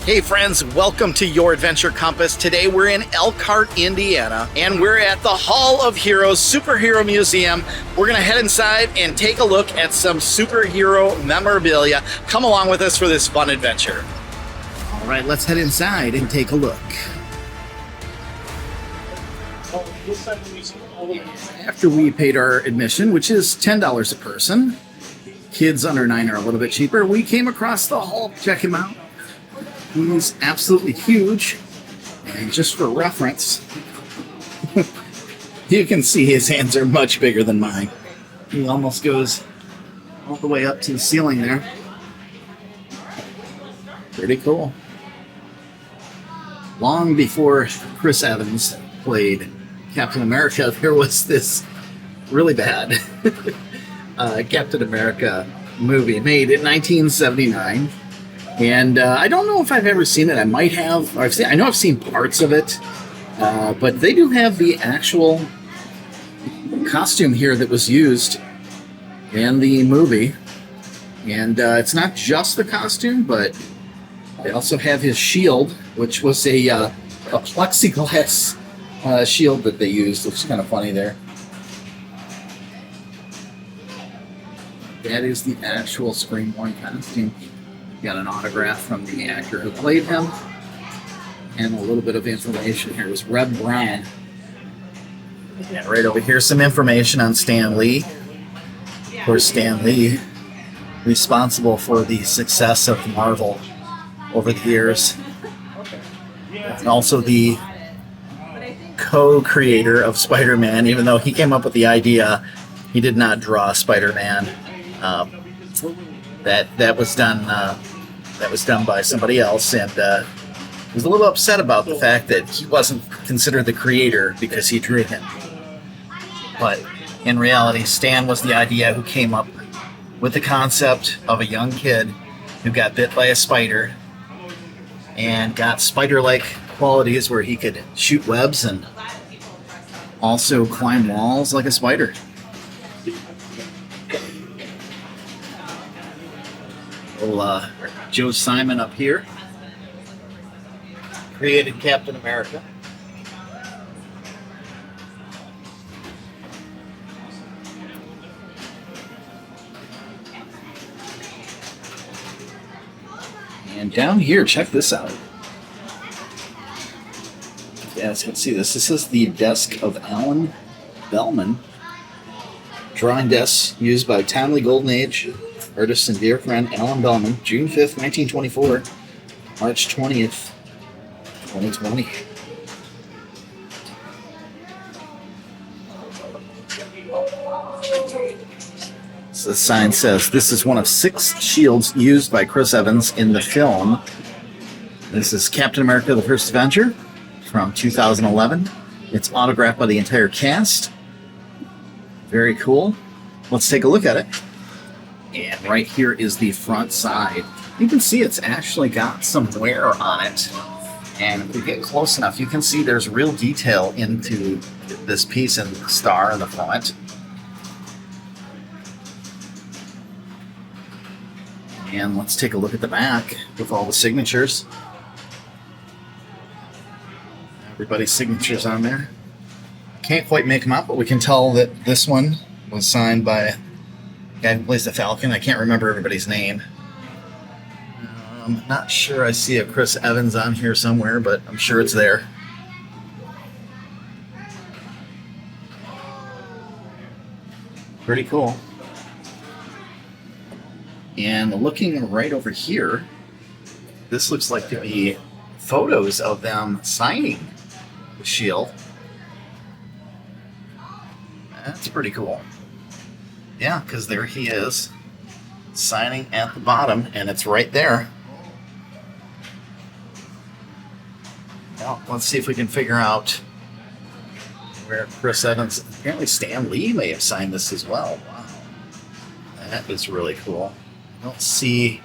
Hey friends, welcome to Your Adventure Compass. Today we're in Elkhart, Indiana, and we're at the Hall of Heroes Superhero Museum. We're gonna head inside and take a look at some superhero memorabilia. Come along with us for this fun adventure. All right, let's head inside and take a look. After we paid our admission, which is $10 a person, kids under 9 are a little bit cheaper, we came across the hall. Check him out. He's absolutely huge, and just for reference, you can see his hands are much bigger than mine. He almost goes all the way up to the ceiling there. Pretty cool. Long before Chris Evans played Captain America, there was this really bad Captain America movie made in 1979. And I don't know if I've ever seen it. I might have. I know I've seen parts of it. But they do have the actual costume here that was used in the movie. And it's not just the costume, but they also have his shield, which was a plexiglass shield that they used. Looks kind of funny there. That is the actual screen-worn costume. Got an autograph from the actor who played him, and a little bit of information here. It was Reb Brown. Yeah, right over here, some information on Stan Lee. Of course, Stan Lee, responsible for the success of Marvel over the years, and also the co-creator of Spider-Man. Even though he came up with the idea, he did not draw Spider-Man. That was done. That was done by somebody else, and was a little upset about the fact that he wasn't considered the creator because he drew him. But in reality, Stan was the idea who came up with the concept of a young kid who got bit by a spider and got spider-like qualities where he could shoot webs and also climb walls like a spider. Joe Simon up here created Captain America. And down here, check this out. You guys can see this. This is the desk of Alan Bellman. Drawing desk used by timely golden age artist and dear friend Alan Bellman, June 5th, 1924, March 20th, 2020. So the sign says, this is one of 6 shields used by Chris Evans in the film. This is Captain America: The First Avenger from 2011. It's autographed by the entire cast. Very cool. Let's take a look at it. And right here is the front side. You can see it's actually got some wear on it. And if we get close enough, you can see there's real detail into this piece and the star in the front. And let's take a look at the back with all the signatures. Everybody's signatures on there. Can't quite make them out, but we can tell that this one was signed by guy who plays the Falcon. I can't remember everybody's name. I'm not sure I see a Chris Evans on here somewhere, but I'm sure it's there. Pretty cool. And looking right over here, this looks like to be photos of them signing the shield. That's pretty cool. Yeah, because there he is, signing at the bottom, and it's right there. Well, let's see if we can figure out where Chris Evans, apparently Stan Lee may have signed this as well. Wow. That is really cool. I don't see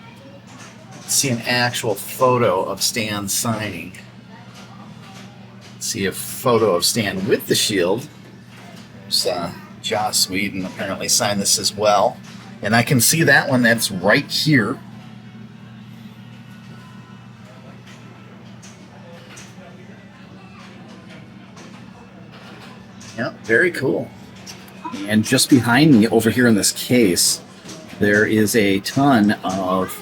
an actual photo of Stan signing. See a photo of Stan with the shield. There's Joss Whedon apparently signed this as well. And I can see that one that's right here. Yeah, very cool. And just behind me over here in this case, there is a ton of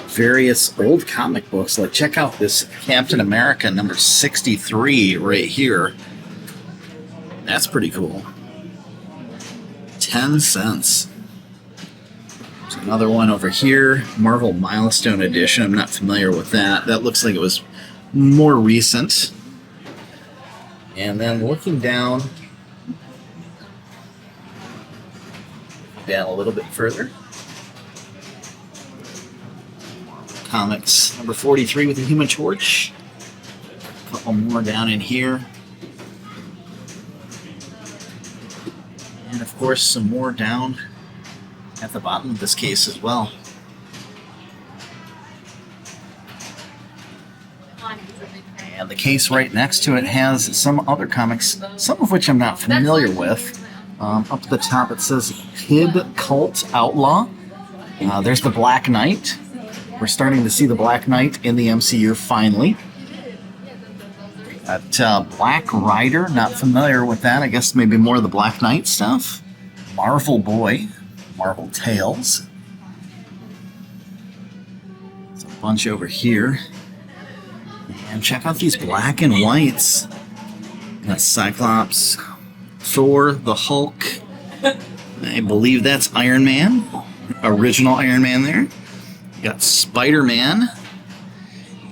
various old comic books. Like, check out this Captain America number 63 right here. That's pretty cool. 10 cents. There's another one over here, Marvel Milestone Edition. I'm not familiar with that. That looks like it was more recent. And then looking down a little bit further. Comics number 43 with the Human Torch. A couple more down in here. And of course some more down at the bottom of this case as well. And the case right next to it has some other comics, some of which I'm not familiar with. Up at the top it says Kid Cult Outlaw. There's the Black Knight. We're starting to see the Black Knight in the MCU finally. Black Rider, not familiar with that. I guess maybe more of the Black Knight stuff. Marvel Boy, Marvel Tales. There's a bunch over here. And check out these black and whites. Got Cyclops, Thor, the Hulk. I believe that's Iron Man. Original Iron Man there. You got Spiderman.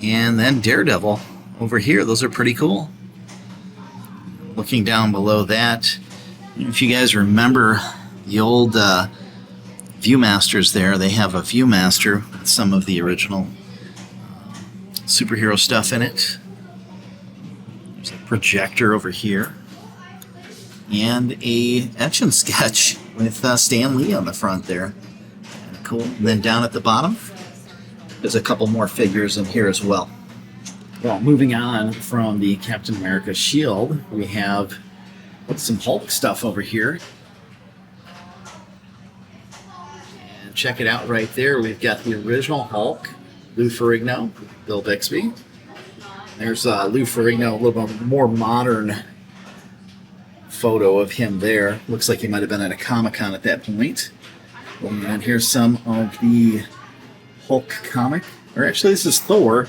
And then Daredevil over here. Those are pretty cool. Looking down below that, if you guys remember the old Viewmasters there, they have a Viewmaster with some of the original superhero stuff in it. There's a projector over here. And a etch and sketch with Stan Lee on the front there. Kind of cool. And then down at the bottom, there's a couple more figures in here as well. Well, moving on from the Captain America shield, we have some Hulk stuff over here. And check it out right there. We've got the original Hulk, Lou Ferrigno, Bill Bixby. There's Lou Ferrigno, a little bit more modern photo of him there. Looks like he might have been at a Comic-Con at that point. And here's some of the Hulk comic. Or actually, this is Thor.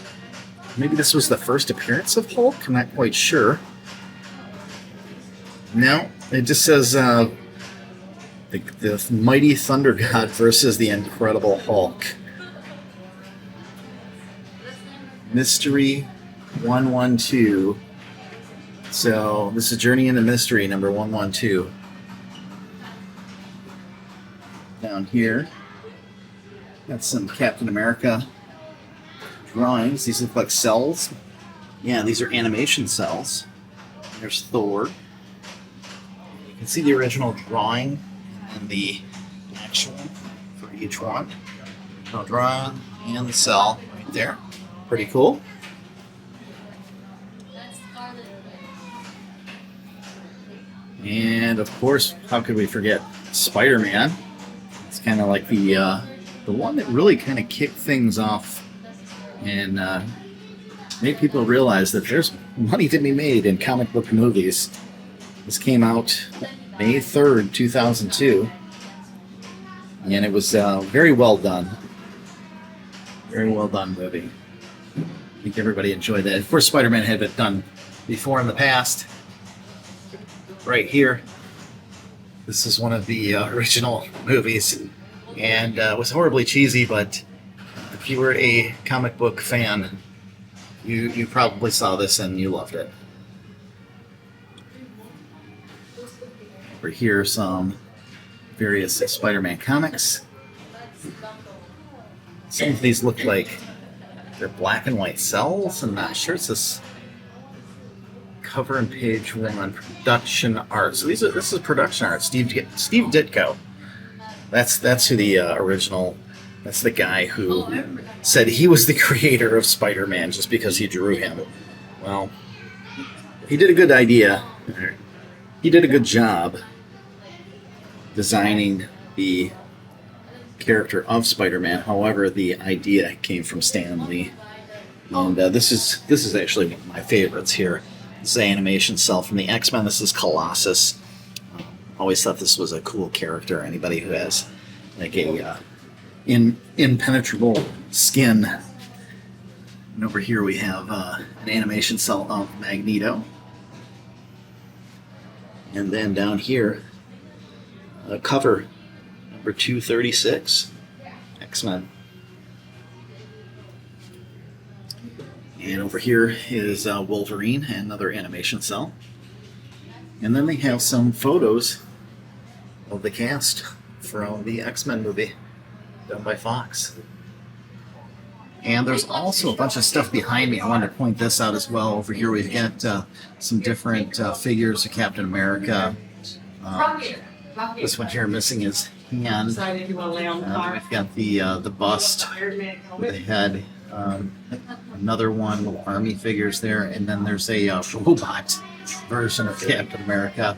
Maybe this was the first appearance of Hulk? I'm not quite sure. No, it just says the Mighty Thunder God versus the Incredible Hulk. Mystery 112. So this is Journey into Mystery number 112. Down here, got some Captain America drawings. These look like cells. Yeah, these are animation cells. There's Thor. You can see the original drawing and the actual for each one. Original drawing and the cell right there. Pretty cool. And of course, how could we forget Spider-Man? It's kind of like the one that really kind of kicked things off and made people realize that there's money to be made in comic book movies. This came out May 3rd, 2002, and it was very well done. Very well done movie. I think everybody enjoyed that. Of course, Spider-Man had been done before in the past. Right here, this is one of the original movies, and it was horribly cheesy, but if you were a comic book fan, you probably saw this and you loved it. Over here, some various Spider-Man comics. Some of these look like they're black and white cells. I'm not sure. It's this cover and page one, production art. So this is production art. Steve Ditko. That's who the original. That's the guy who said he was the creator of Spider-Man just because he drew him. Well, he did a good idea. He did a good job designing the character of Spider-Man. However, the idea came from Stan Lee, and this is actually one of my favorites here. This is an animation cell from the X-Men. This is Colossus. Always thought this was a cool character. Anybody who has like a impenetrable skin. And over here we have an animation cell of Magneto. And then down here, cover number 236, X-Men. And over here is Wolverine, another animation cell. And then they have some photos of the cast from the X-Men movie done by Fox. And there's also a bunch of stuff behind me. I wanted to point this out as well. Over here we've got some different figures of Captain America. This one here missing his hand. We've got the bust with the head. Another one, little army figures there. And then there's a robot version of Captain America.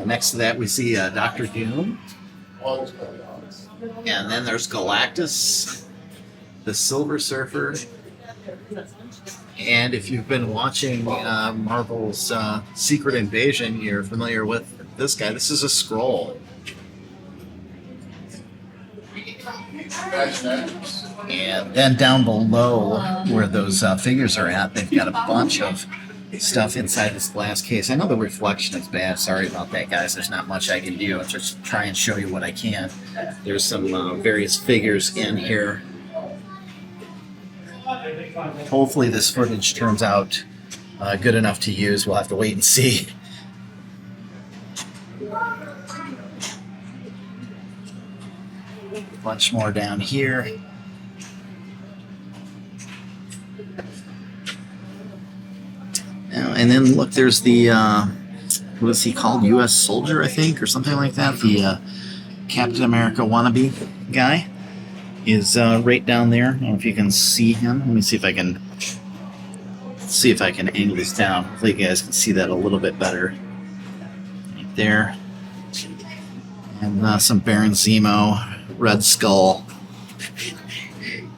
Next to that we see Dr. Doom. And then there's Galactus, the Silver Surfer. And if you've been watching Marvel's Secret Invasion, you're familiar with this guy. This is a Skrull. And then down below where those figures are at, they've got a bunch of stuff inside this glass case. I know the reflection is bad. Sorry about that, guys. There's not much I can do. I'll just try and show you what I can. There's some various figures in here. Hopefully this footage turns out good enough to use. We'll have to wait and see. A bunch more down here. And then look, there's the, what is he called? U.S. Soldier, I think, or something like that. The Captain America wannabe guy is right down there. I don't know if you can see him. Let me see if I can angle this down. Hopefully you guys can see that a little bit better. Right there. And some Baron Zemo, Red Skull,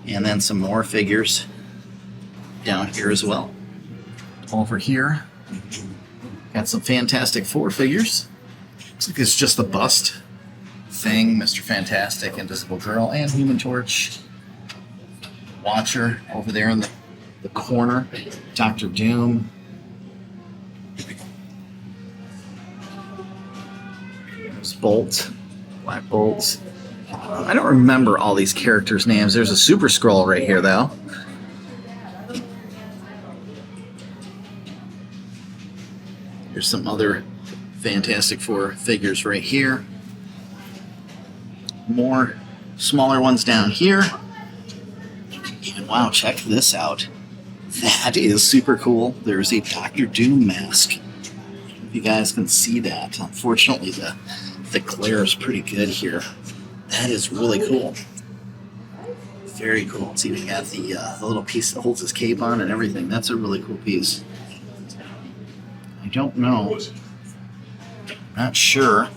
and then some more figures down here as well. Over here, got some Fantastic Four figures. Looks like it's just the bust thing, Mr. Fantastic, Invisible Girl, and Human Torch. Watcher over there in the corner. Dr. Doom. There's Bolt, Black Bolt. I don't remember all these characters' names. There's a Super Skrull right here, though. There's some other Fantastic Four figures right here. More smaller ones down here. And wow, check this out. That is super cool. There's a Dr. Doom mask. If you guys can see that. Unfortunately, the glare is pretty good here. That is really cool. Very cool. See, we got the little piece that holds his cape on and everything. That's a really cool piece. I don't know. Not sure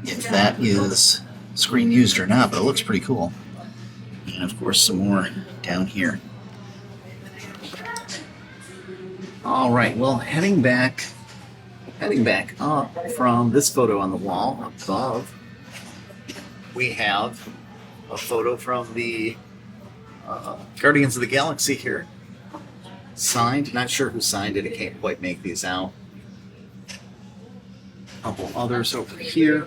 if that is screen used or not, but it looks pretty cool. And of course, some more down here. All right. Well, heading back up from this photo on the wall above, we have a photo from the Guardians of the Galaxy here. Signed. Not sure who signed it. I can't quite make these out. A couple others over here.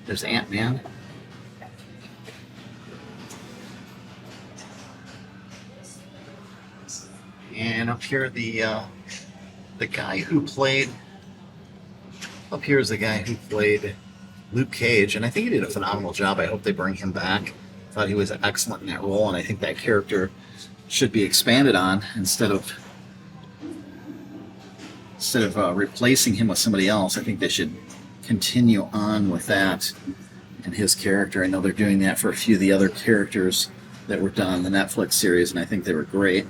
There's Ant-Man. And up here, the guy who played. Up here is the guy who played Luke Cage, and I think he did a phenomenal job. I hope they bring him back. I thought he was excellent in that role, and I think that character should be expanded on instead of replacing him with somebody else. I think they should continue on with that and his character. I know they're doing that for a few of the other characters that were done in the Netflix series, and I think they were great.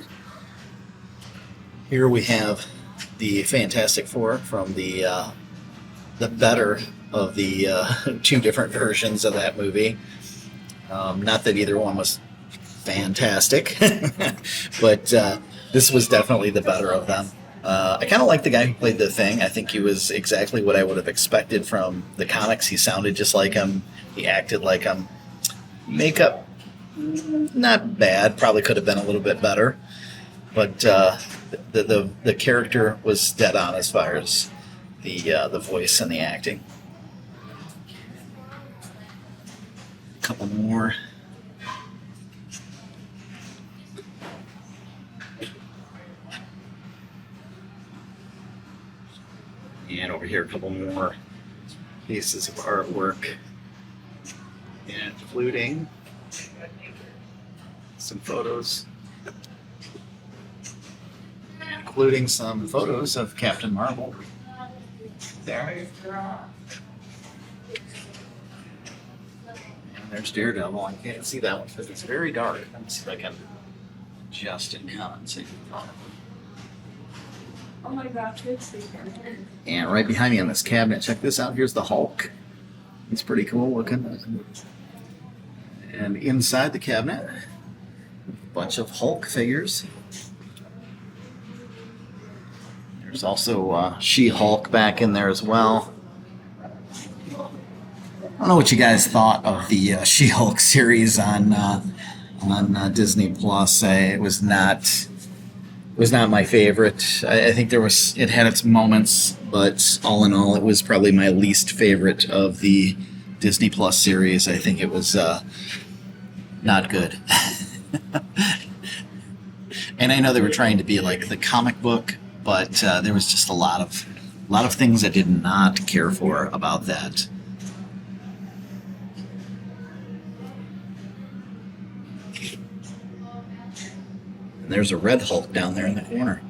Here we have the Fantastic Four from the better of the two different versions of that movie. Not that either one was fantastic. But this was definitely the better of them. I kind of like the guy who played the Thing. I think he was exactly what I would have expected from the comics. He sounded just like him. He acted like him. Makeup, not bad. Probably could have been a little bit better. But the character was dead on as far as the voice and the acting. A couple more. And over here, a couple more pieces of artwork, including some photos. Including some photos of Captain Marvel. There. And there's Daredevil. I can't see that one because it's very dark. Let me see if I can adjust it now and see. Oh my gosh, it's And right behind me on this cabinet, check this out. Here's the Hulk. It's pretty cool looking. And inside the cabinet, a bunch of Hulk figures. There's also She-Hulk back in there as well. I don't know what you guys thought of the She-Hulk series on Disney Plus. It was not my favorite. I think it had its moments, but all in all, it was probably my least favorite of the Disney Plus series. I think it was not good. And I know they were trying to be like the comic book, but there was just a lot of things I did not care for about that. And there's a red Hulk down there in the corner.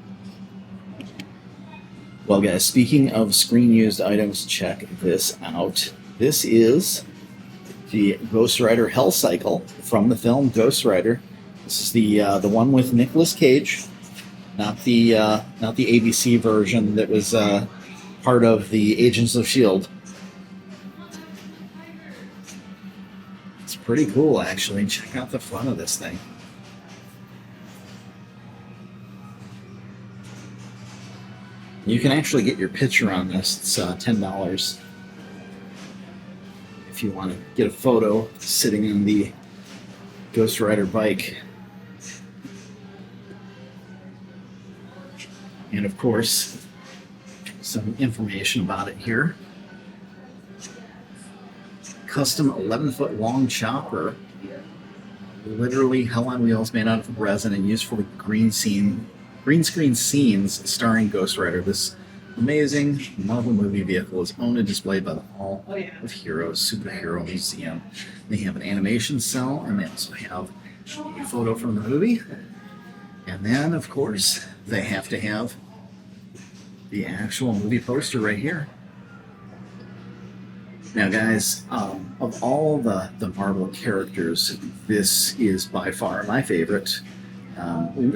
Well, guys, speaking of screen-used items, check this out. This is the Ghost Rider Hell Cycle from the film Ghost Rider. This is the one with Nicolas Cage. Not the ABC version that was part of the Agents of S.H.I.E.L.D. It's pretty cool, actually. Check out the front of this thing. You can actually get your picture on this. It's $10 if you want to get a photo sitting on the Ghost Rider bike. And of course, some information about it here. Custom 11-foot long chopper. Literally hell on wheels, made out of resin and used for green screen scenes starring Ghost Rider. This amazing Marvel movie vehicle is owned and displayed by the Hall of Heroes Superhero Museum. They have an animation cell, and they also have a photo from the movie. And then, of course, they have to have the actual movie poster right here. Now, guys, of all the Marvel characters, this is by far my favorite.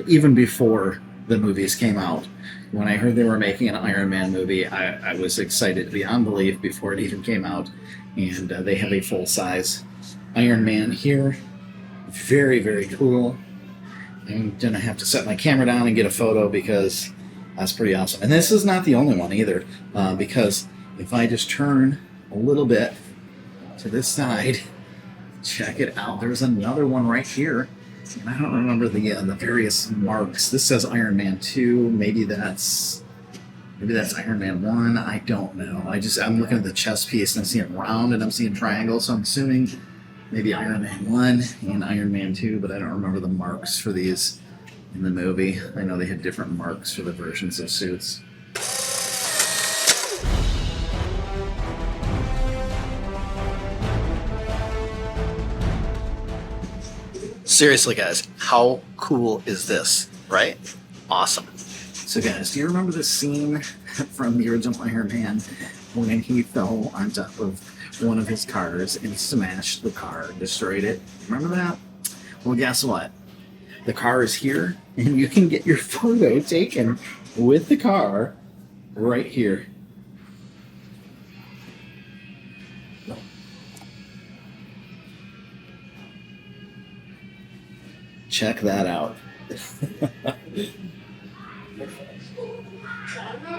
Even before the movies came out, when I heard they were making an Iron Man movie, I was excited beyond belief before it even came out. And they have a full-size Iron Man here. Very, very cool. I'm gonna have to set my camera down and get a photo because that's pretty awesome. And this is not the only one either, because if I just turn a little bit to this side, check it out. There's another one right here. And I don't remember the various marks. This says Iron Man 2. Maybe that's Iron Man 1. I don't know. I'm looking at the chest piece and I'm seeing round and I'm seeing triangles. So I'm assuming maybe Iron Man 1 and Iron Man 2, but I don't remember the marks for these in the movie. I know they had different marks for the versions of suits. Seriously, guys, how cool is this, right? Awesome. So, guys, do you remember the scene from the original Iron Man when he fell on top of one of his cars and smashed the car, destroyed it? Remember that? Well, guess what? The car is here, and you can get your photo taken with the car right here. Check that out.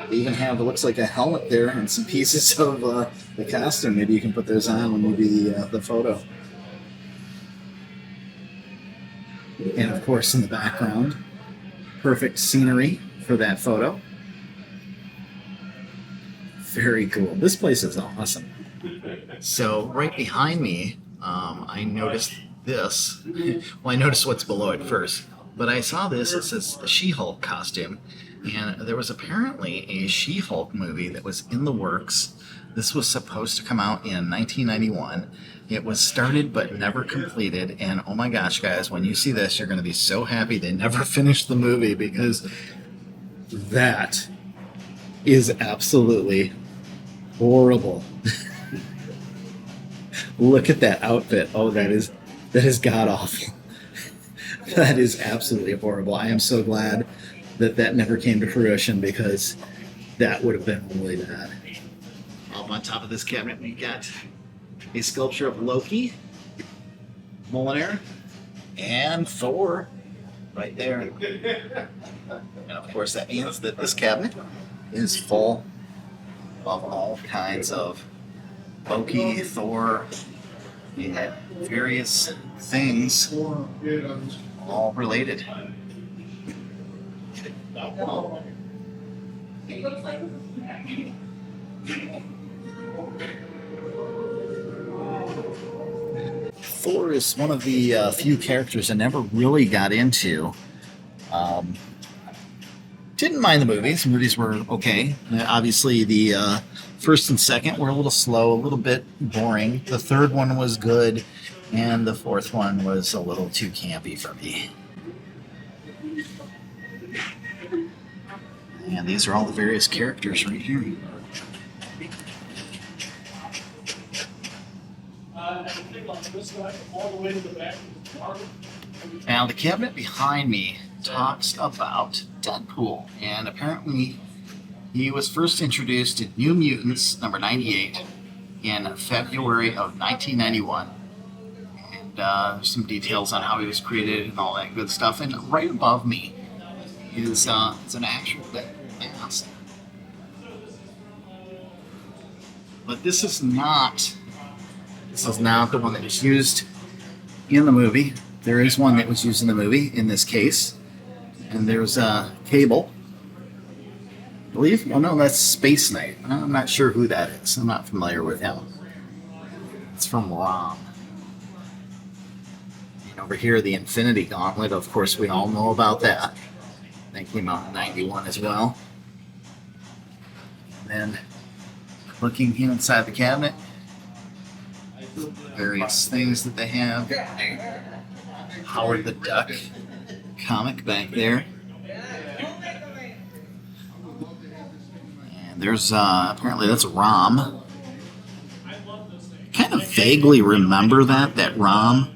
They even have, it looks like a helmet there and some pieces of the costume. Maybe you can put those on when you do the photo. And of course in the background, perfect scenery for that photo. Very cool. This place is awesome. So right behind me, I noticed this. Well, I noticed what's below it first, but I saw this. It says She-Hulk costume, and there was apparently a She-Hulk movie that was in the works. This was supposed to come out in 1991. It was started but never completed, and oh my gosh, guys, when you see this, you're going to be so happy they never finished the movie, because that is absolutely horrible. Look at that outfit. Oh, that is god-awful. That is absolutely horrible. I am so glad that never came to fruition, because that would have been really bad. Up on top of this cabinet, we got a sculpture of Loki, Mjolnir, and Thor right there. And of course, that means that this cabinet is full of all kinds of Loki, Thor, and various things, all related. Thor is one of the few characters I never really got into. Didn't mind the movies. The movies were okay. Obviously, the first and second were a little slow, a little bit boring. The third one was good, and the fourth one was a little too campy for me. And these are all the various characters right here. Now, the cabinet behind me talks about Deadpool, and apparently he was first introduced in New Mutants number 98 in February of 1991. And some details on how he was created and all that good stuff. And right above me is an actual mask. But this is not the one that was used in the movie. There is one that was used in the movie in this case. And there's Cable, I believe. Oh no, that's Space Knight. I'm not sure who that is. I'm not familiar with him. It's from ROM. And over here, the Infinity Gauntlet. Of course, we all know about that. That came out in 91 as well. And then, looking inside the cabinet, various things that they have. Howard the Duck comic back there. And there's apparently that's ROM. Kind of vaguely remember that ROM.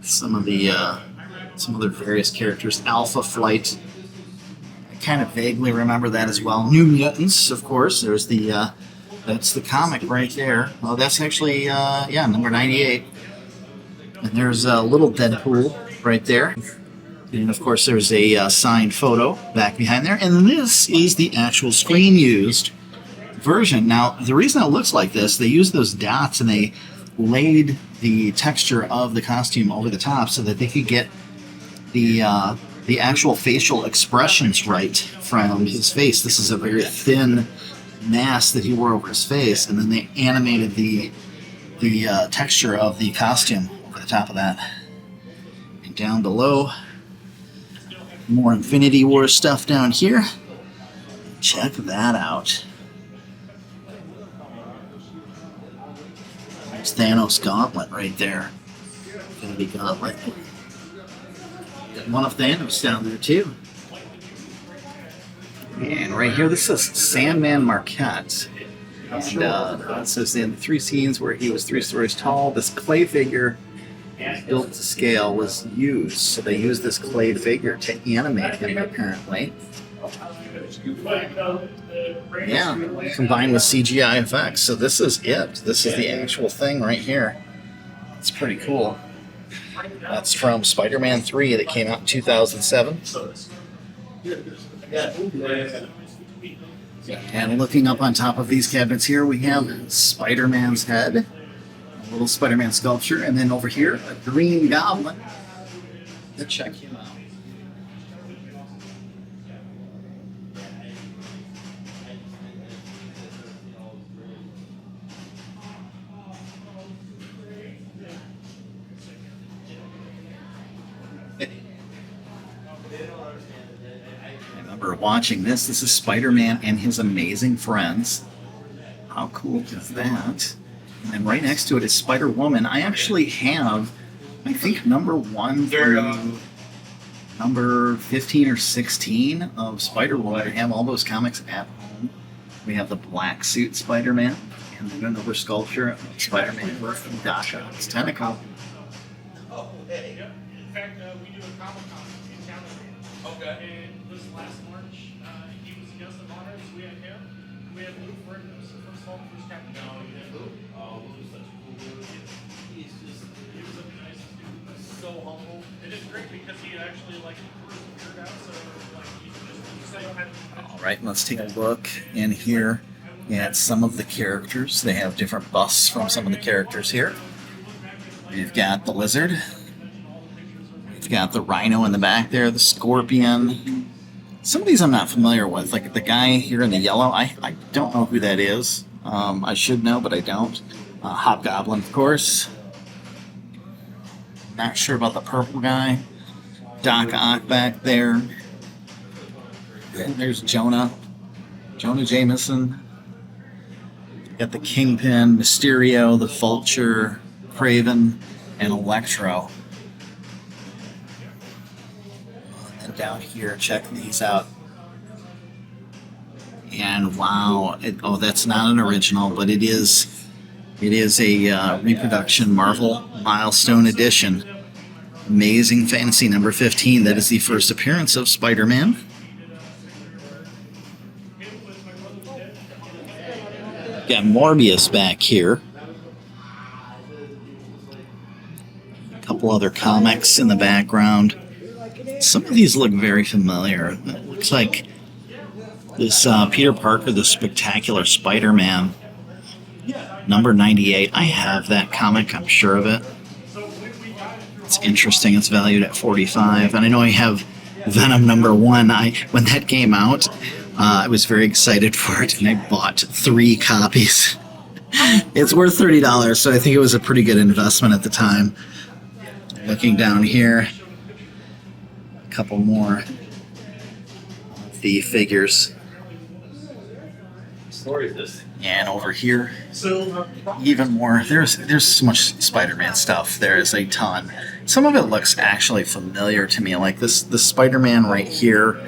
Some of the various characters. Alpha Flight. I kind of vaguely remember that as well. New Mutants, of course. There's that's the comic right there. Well, that's actually number 98. And there's a little Deadpool right there. And of course there's a signed photo back behind there. And this is the actual screen used version. Now, the reason it looks like this, they used those dots and they laid the texture of the costume over the top so that they could get the actual facial expressions right from his face. This is a very thin mask that he wore over his face, and then they animated the texture of the costume over the top of that. And down below, more Infinity War stuff down here. Check that out. There's Thanos' gauntlet right there. Infinity Gauntlet. Got one of Thanos down there too. And right here, this is Sandman Marquette. And it says in the 3 scenes where he was 3 stories tall, this clay figure built to scale was used. So they used this clay figure to animate him, apparently. Yeah, combined with CGI effects. So this is it. This is the actual thing right here. It's pretty cool. That's from Spider-Man 3 that came out in 2007. And looking up on top of these cabinets here, we have Spider-Man's head, a little Spider-Man sculpture, and then over here, a Green Goblin. Let's check him out. I remember watching this. This is Spider-Man and his amazing friends. How cool is that? And then right next to it is Spider-Woman. I actually have, I think, number 1 through number 15 or 16 of Spider-Woman. I have all those comics at home. We have the black suit Spider-Man, and then another sculpture of Spider-Man with Doc Ock's tentacle. Oh, hey. Yep. In fact, we do a Comic Con in town. Okay. And this last March, he was a guest of honor, so we had him. We had Lou for him. First of all, first captain. No, you had Lou. Oh, Lou's such a cool dude. He was a nice dude. So humble. And it's great because he actually grew his beard out, so he just All right, let's take a look in here at some of the characters. They have different busts from some of the characters here. We've got the lizard. We've got the rhino in the back there, the scorpion. Some of these I'm not familiar with, like the guy here in the yellow. I don't know who that is. I should know, but I don't. Hobgoblin, of course. Not sure about the purple guy. Doc Ock back there. And there's Jonah Jameson. Got the Kingpin, Mysterio, the Vulture, Kraven, and Electro. And down here, check these out. And wow, that's not an original, but it is a reproduction Marvel Milestone Edition. Amazing Fantasy number 15. That is the first appearance of Spider-Man. Got Morbius back here. A couple other comics in the background. Some of these look very familiar. It looks like this Peter Parker, the Spectacular Spider-Man, number 98. I have that comic, I'm sure of it. It's interesting. It's valued at $45. And I know I have Venom number 1. When that came out, I was very excited for it, and I bought 3 copies. It's worth $30, so I think it was a pretty good investment at the time. Looking down here, a couple more of the figures. And over here, even more. There's so much Spider-Man stuff. There is a ton. Some of it looks actually familiar to me, like the Spider-Man right here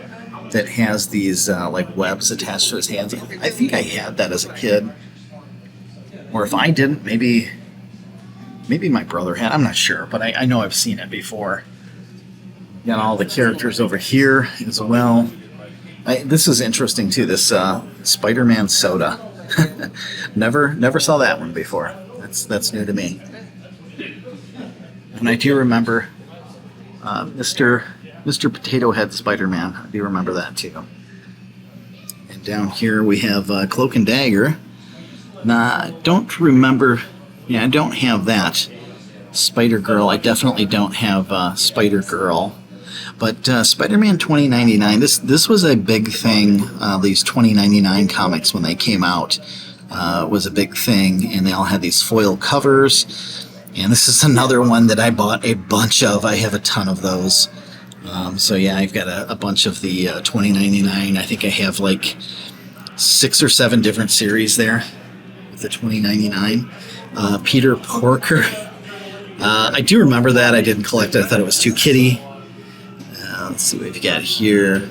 that has these webs attached to his hands. I think I had that as a kid, or if I didn't, maybe my brother had. I'm not sure, but I know I've seen it before. Got all the characters over here as well. This is interesting too. This Spider-Man soda. Never saw that one before. That's new to me. And I do remember Mr. Potato Head Spider-Man. I do remember that too. And down here we have Cloak and Dagger. Now, I don't remember. Yeah, I don't have that. Spider-Girl. I definitely don't have Spider-Girl. But Spider-Man 2099, this was a big thing. These 2099 comics, when they came out, was a big thing. And they all had these foil covers. And this is another one that I bought a bunch of. I have a ton of those. So yeah, I've got a bunch of the 2099. I think I have like 6 or 7 different series there with the 2099. Peter Porker. I do remember that. I didn't collect it. I thought it was too kiddie. Let's see what we've got here.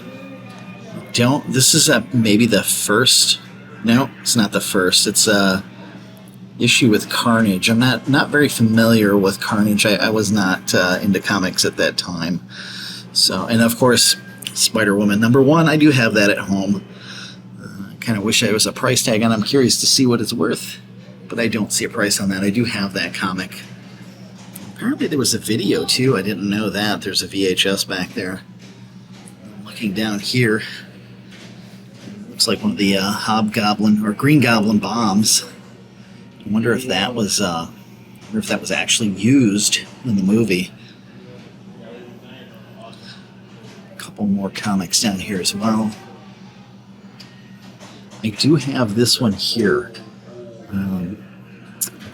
This is maybe the first. No, it's not the first. It's a issue with Carnage. I'm not very familiar with Carnage. I was not into comics at that time. So, and of course, Spider-Woman number 1. I do have that at home. I kind of wish I was a price tag on. I'm curious to see what it's worth, but I don't see a price on that. I do have that comic. apparently there was a video too. I didn't know that. There's a VHS back there. Looking down here, looks like one of the Hobgoblin or Green Goblin bombs. I wonder if that was actually used in the movie. A couple more comics down here as well. I do have this one here.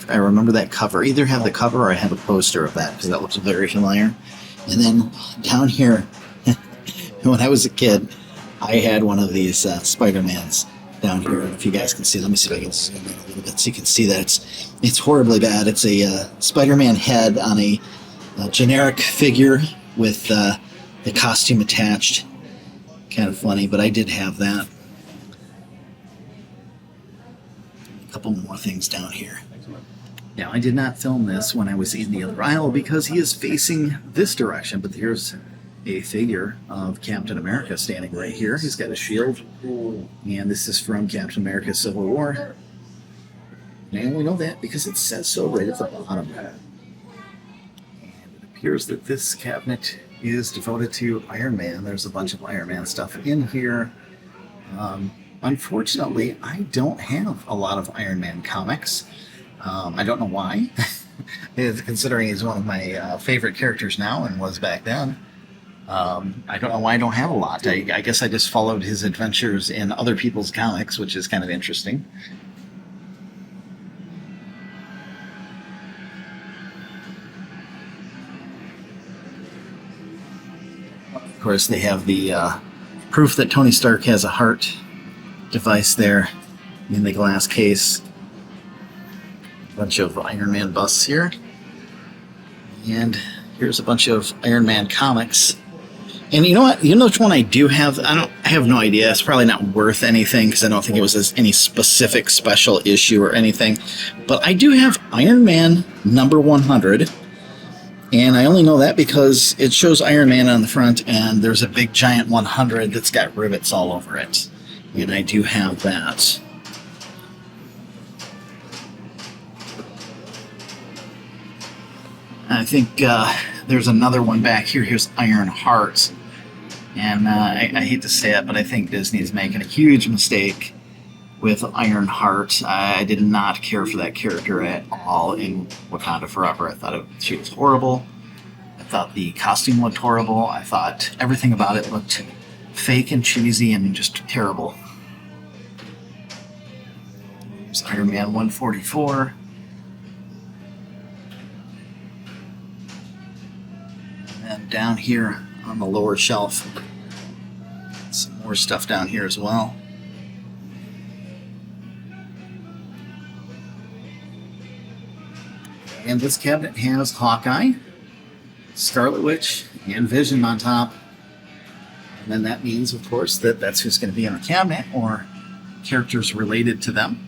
I remember that cover. Either have the cover or I have a poster of that because that looks very familiar. And then down here, when I was a kid, I had one of these Spider-Mans down here. If you guys can see, let me see if I can zoom in a little bit so you can see that. It's horribly bad. It's a Spider-Man head on a generic figure with the costume attached. Kind of funny, but I did have that. A couple more things down here. Now, I did not film this when I was in the other aisle because he is facing this direction, but here's a figure of Captain America standing right here. He's got a shield, and this is from Captain America Civil War. And I only know that because it says so right at the bottom. And it appears that this cabinet is devoted to Iron Man. There's a bunch of Iron Man stuff in here. Unfortunately, I don't have a lot of Iron Man comics. I don't know why, considering he's one of my favorite characters now and was back then. I don't know why I don't have a lot. I guess I just followed his adventures in other people's comics, which is kind of interesting. Of course, they have the proof that Tony Stark has a heart device there in the glass case. Bunch of Iron Man busts here, and here's a bunch of Iron Man comics. And you know what? You know which one I do have? I have no idea. It's probably not worth anything because I don't think it was any specific special issue or anything. But I do have Iron Man number 100, and I only know that because it shows Iron Man on the front, and there's a big giant 100 that's got rivets all over it, and I do have that. I think there's another one back here. Here's Iron Heart. And I hate to say it, but I think Disney's making a huge mistake with Iron Heart. I did not care for that character at all in Wakanda Forever. I thought she was horrible. I thought the costume looked horrible. I thought everything about it looked fake and cheesy and just terrible. There's Iron Man 144. And down here on the lower shelf, some more stuff down here as well. And this cabinet has Hawkeye, Scarlet Witch, and Vision on top. And then that means, of course, that that's who's going to be in the cabinet or characters related to them.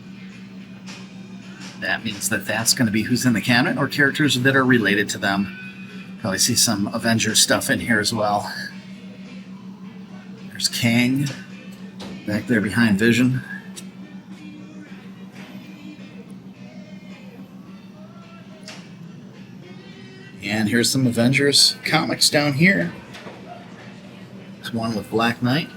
That means that that's going to be who's in the cabinet or characters that are related to them. Probably see some Avengers stuff in here as well. There's Kang back there behind Vision. And here's some Avengers comics down here. There's one with Black Knight.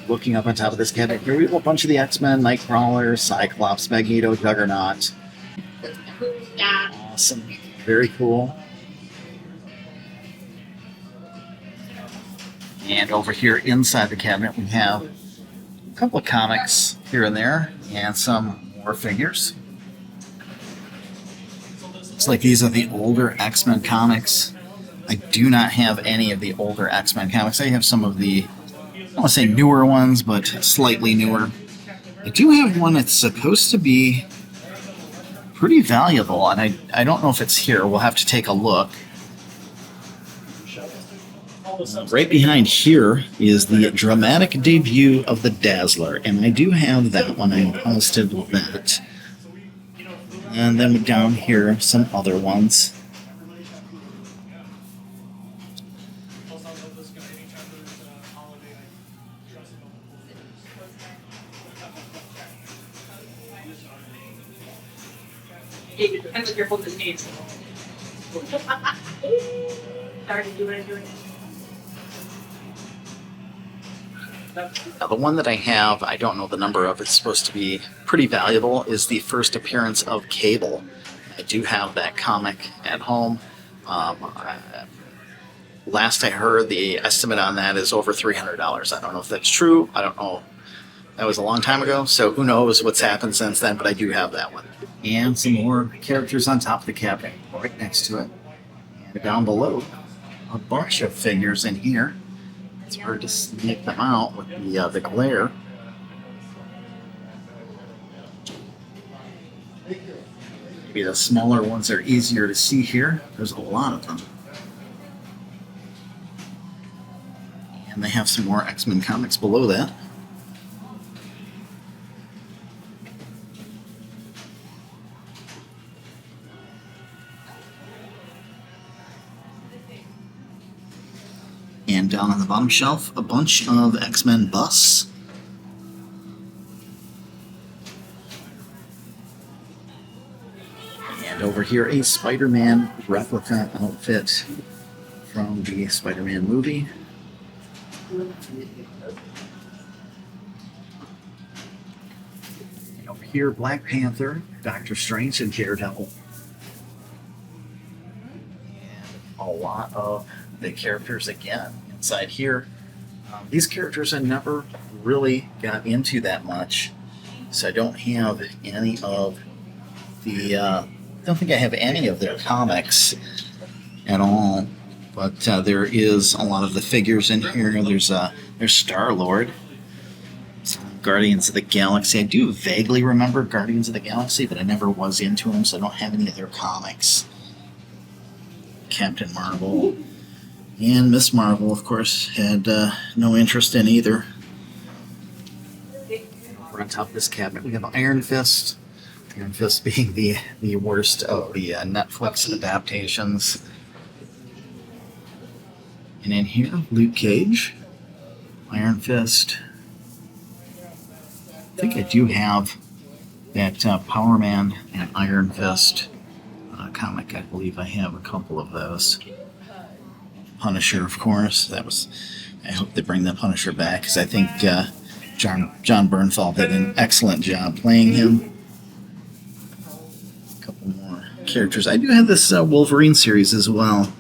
Looking up on top of this cabinet here, we have a bunch of the X-Men, Nightcrawler, Cyclops, Magneto, Juggernaut. Awesome. Very cool. And over here inside the cabinet, we have a couple of comics here and there, and some more figures. Looks like these are the older X-Men comics. I do not have any of the older X-Men comics. I have some of the, I don't want to say newer ones, but slightly newer. I do have one that's supposed to be pretty valuable, and I don't know if it's here. We'll have to take a look. Right behind here is the dramatic debut of the Dazzler, and I do have that one. I'm positive of that. And then down here, some other ones. It depends if you're holding the cage. Sorry, do what I'm doing. Now, the one that I have, I don't know the number of, it's supposed to be pretty valuable, is the first appearance of Cable. I do have that comic at home. Last I heard, the estimate on that is over $300. I don't know if that's true. I don't know. That was a long time ago, so who knows what's happened since then, but I do have that one. And some more characters on top of the cabinet, right next to it. And down below, a bunch of figures in here. It's hard to sneak them out with the glare. Maybe the smaller ones are easier to see here. There's a lot of them. And they have some more X-Men comics below that. And down on the bottom shelf, a bunch of X-Men busts. And over here, a Spider-Man replica outfit from the Spider-Man movie. And over here, Black Panther, Doctor Strange, and Daredevil. And a lot of the characters again inside here. These characters I never really got into that much, so I don't have any of the. Don't think I have any of their comics at all. But there is a lot of the figures in here. There's Star-Lord, Guardians of the Galaxy. I do vaguely remember Guardians of the Galaxy, but I never was into them, so I don't have any of their comics. Captain Marvel. And Miss Marvel, of course, had no interest in either. Over on top of this cabinet, we have Iron Fist. Iron Fist being the worst of the Netflix adaptations. And in here, Luke Cage, Iron Fist. I think I do have that Power Man and Iron Fist comic. I believe I have a couple of those. Punisher, of course. I hope they bring the Punisher back, because I think John Bernthal did an excellent job playing him. A couple more characters. I do have this Wolverine series as well.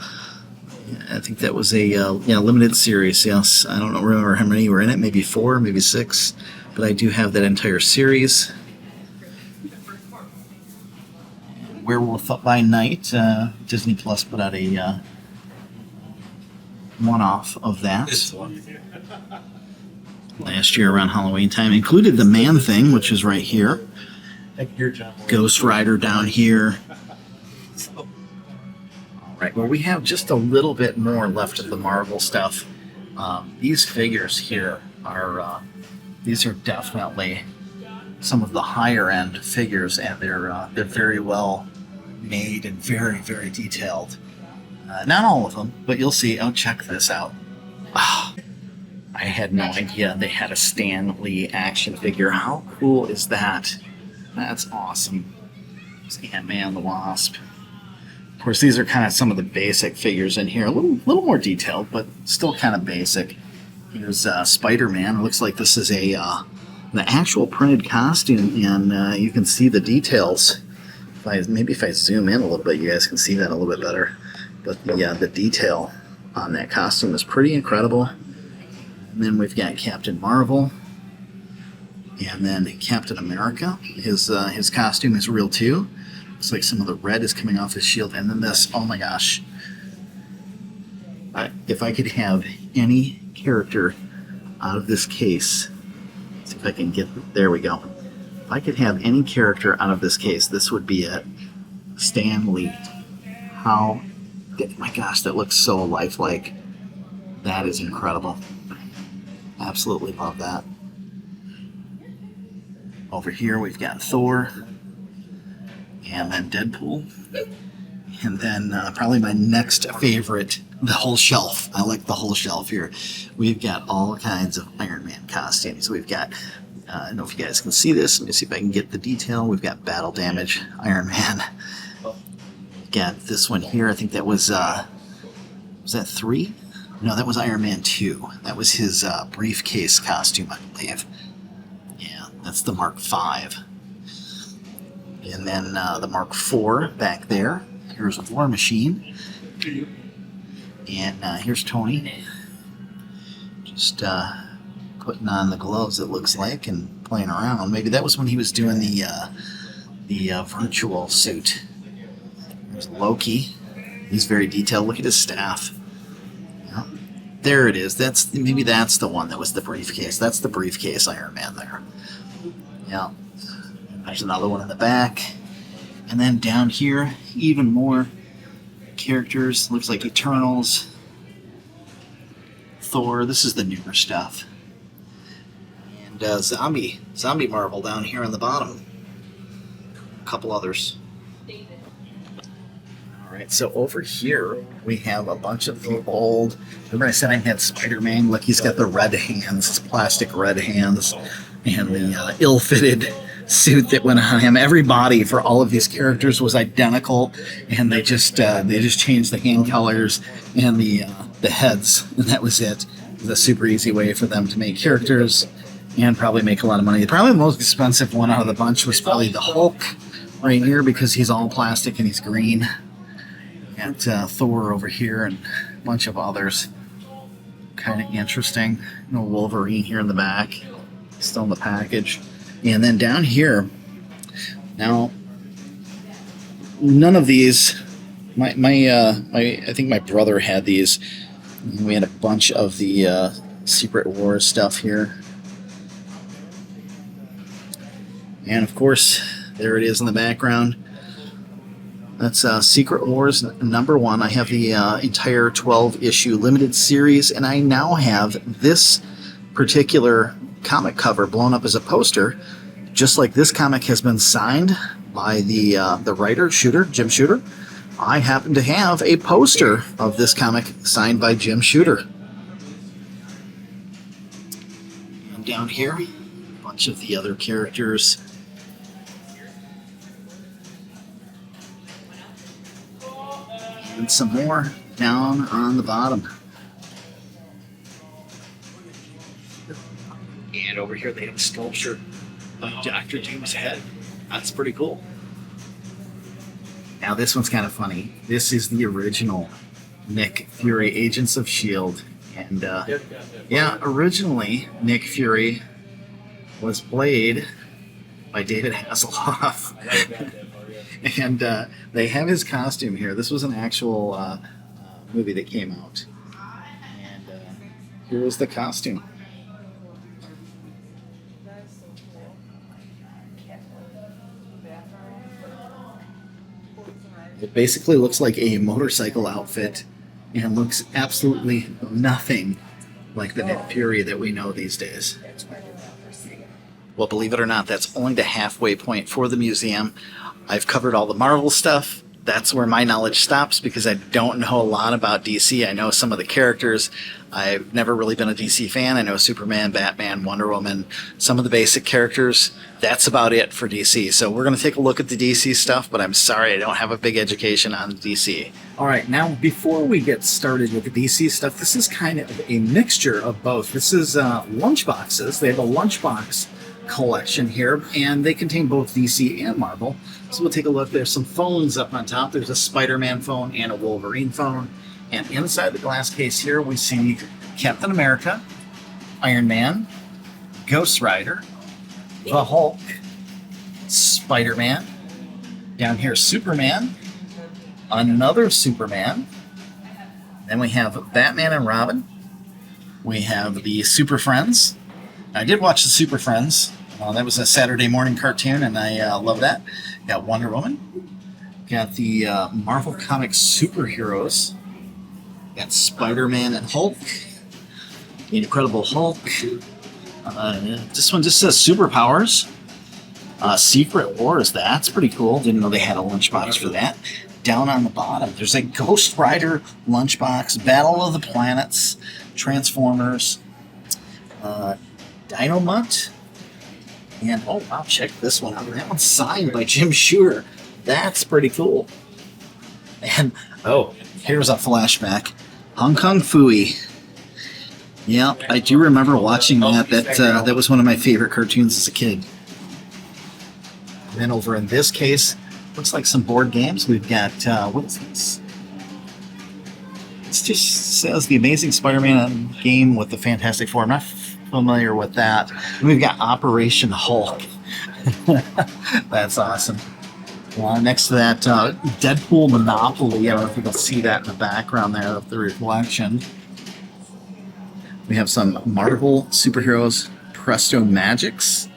I think that was a limited series, yes. I don't remember how many were in it, maybe 4, maybe 6. But I do have that entire series. Werewolf by Night, Disney Plus put out a one-off of that last year around Halloween time. Included the Man-Thing, which is right here. Ghost Rider down here. Alright, well, we have just a little bit more left of the Marvel stuff. These figures here are these are definitely some of the higher end figures, and they're very well made and very, very detailed. Not all of them, but you'll see. Oh, check this out. Oh, I had no idea they had a Stan Lee action figure. How cool is that? That's awesome. It's Ant-Man, the Wasp. Of course, these are kind of some of the basic figures in here. A little more detailed, but still kind of basic. Here's Spiderman. It looks like this is the actual printed costume, and you can see the details. Maybe if I zoom in a little bit, you guys can see that a little bit better. But the detail on that costume is pretty incredible. And then we've got Captain Marvel, and then Captain America. His costume is real too. Looks like some of the red is coming off his shield. And then this, oh my gosh. If I could have any character out of this case, let's see if I can get, there we go. If I could have any character out of this case, this would be it. Stan Lee. How My gosh, that looks so lifelike. That is incredible. Absolutely love that. Over here we've got Thor, and then Deadpool, and then probably my next favorite, the whole shelf. I like the whole shelf here. We've got all kinds of Iron Man costumes. We've got, I don't know if you guys can see this. Let me see if I can get the detail. We've got Battle Damage Iron Man. We've got this one here. I think that was that 3? No, that was Iron Man 2. That was his briefcase costume, I believe. Yeah, that's the Mark V. And then the Mark IV back there. Here's a War Machine. And here's Tony. Just putting on the gloves, it looks like, and playing around. Maybe that was when he was doing the virtual suit. There's Loki. He's very detailed. Look at his staff. Yeah. There it is. Maybe that's the one that was the briefcase. That's the briefcase Iron Man there. Yeah. There's another one in the back. And then down here, even more characters. Looks like Eternals. Thor. This is the newer stuff. And Zombie Marvel down here on the bottom. A couple others. Alright, so over here we have a bunch of the old... Remember I said I had Spiderman? Look, he's got the red hands, his plastic red hands, and the ill-fitted suit that went on him. Every body for all of these characters was identical, and they just changed the hand colors and the heads, and that was it. It was a super easy way for them to make characters and probably make a lot of money. Probably the most expensive one out of the bunch was probably the Hulk right here, because he's all plastic and he's green. Got Thor over here and a bunch of others. Kind of interesting. Wolverine here in the back, still in the package. And then down here, now, none of these, I think my brother had these. We had a bunch of the Secret Wars stuff here. And of course, there it is in the background. That's Secret Wars #1. I have the entire 12-issue limited series, and I now have this particular comic cover blown up as a poster. Just like this comic has been signed by the writer, Jim Shooter, I happen to have a poster of this comic signed by Jim Shooter. And down here, a bunch of the other characters. And some more down on the bottom. And over here they have a sculpture of Dr. Doom's head. That's pretty cool. Now this one's kind of funny. This is the original Nick Fury, Agents of S.H.I.E.L.D. And yeah, originally Nick Fury was played by David Hasselhoff. And they have his costume here. This was an actual movie that came out. And here is the costume. It basically looks like a motorcycle outfit and looks absolutely nothing like the Nick Fury that we know these days. Well, believe it or not, that's only the halfway point for the museum. I've covered all the Marvel stuff. That's where my knowledge stops because I don't know a lot about DC. I know some of the characters. I've never really been a DC fan. I know Superman, Batman, Wonder Woman, some of the basic characters. That's about it for DC. So we're going to take a look at the DC stuff, but I'm sorry I don't have a big education on DC. All right, now before we get started with the DC stuff, this is kind of a mixture of both. This is lunchboxes. They have a lunchbox collection here, and they contain both DC and Marvel. So we'll take a look. There's some phones up on top. There's a Spider-Man phone and a Wolverine phone. And inside the glass case here, we see Captain America, Iron Man, Ghost Rider, the Hulk, Spider-Man. Down here, Superman, another Superman. Then we have Batman and Robin. We have the Super Friends. I did watch the Super Friends. That was a Saturday morning cartoon, and I love that. Got Wonder Woman. Got the Marvel Comics superheroes. Got Spiderman and Hulk. The Incredible Hulk. This one just says superpowers. Secret Wars, that's pretty cool. Didn't know they had a lunchbox for that. Down on the bottom, there's a Ghost Rider lunchbox, Battle of the Planets, Transformers, Dynamite, and oh wow, check this one out. That one's signed by Jim Shooter. That's pretty cool. And oh, here's a flashback. Hong Kong Phooey. Yeah, I do remember watching that. That was one of my favorite cartoons as a kid. And then over in this case, looks like some board games. We've got, what is this? It just says the Amazing Spider-Man game with the Fantastic Four. I'm not familiar with that. And we've got Operation Hulk. That's awesome. Next to that, Deadpool Monopoly. I don't know if you can see that in the background there of the reflection. We have some Marvel superheroes, Presto Magics,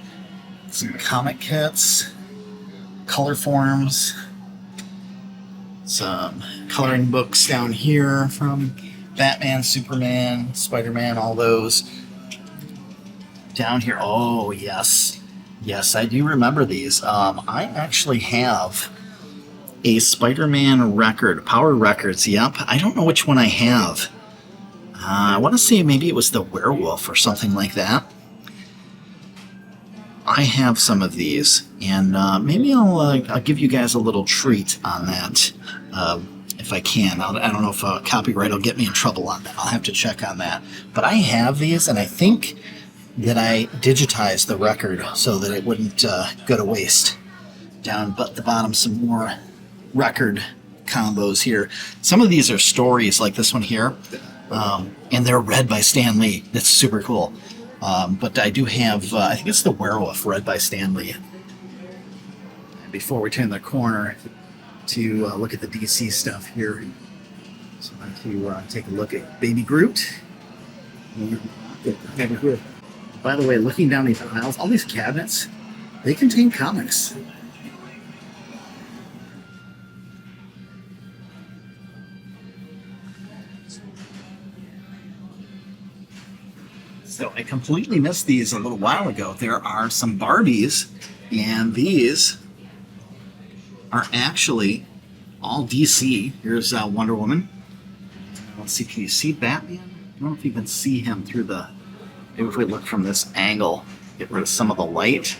some comic kits, color forms, some coloring books down here from Batman, Superman, Spider-Man, all those. Down here, oh yes. Yes, I do remember these. I actually have a Spider-Man record, Power Records, yep. I don't know which one I have. I want to say maybe it was the Werewolf or something like that. I have some of these, and maybe I'll give you guys a little treat on that if I can. I don't know if copyright will get me in trouble on that. I'll have to check on that. But I have these, and I think that I digitized the record so that it wouldn't go to waste. Down but the bottom, some more record combos here. Some of these are stories like this one here, and they're read by Stan Lee. That's super cool. But I do have, I think it's the Werewolf, read by Stan Lee. And before we turn the corner to look at the DC stuff here, so I want to take a look at Baby Groot. Baby Groot. By the way, looking down these aisles, all these cabinets, they contain comics. So I completely missed these a little while ago. There are some Barbies, and these are actually all DC. Here's Wonder Woman. Let's see, can you see Batman? I don't know if you can see him through the... Maybe if we look from this angle, get rid of some of the light.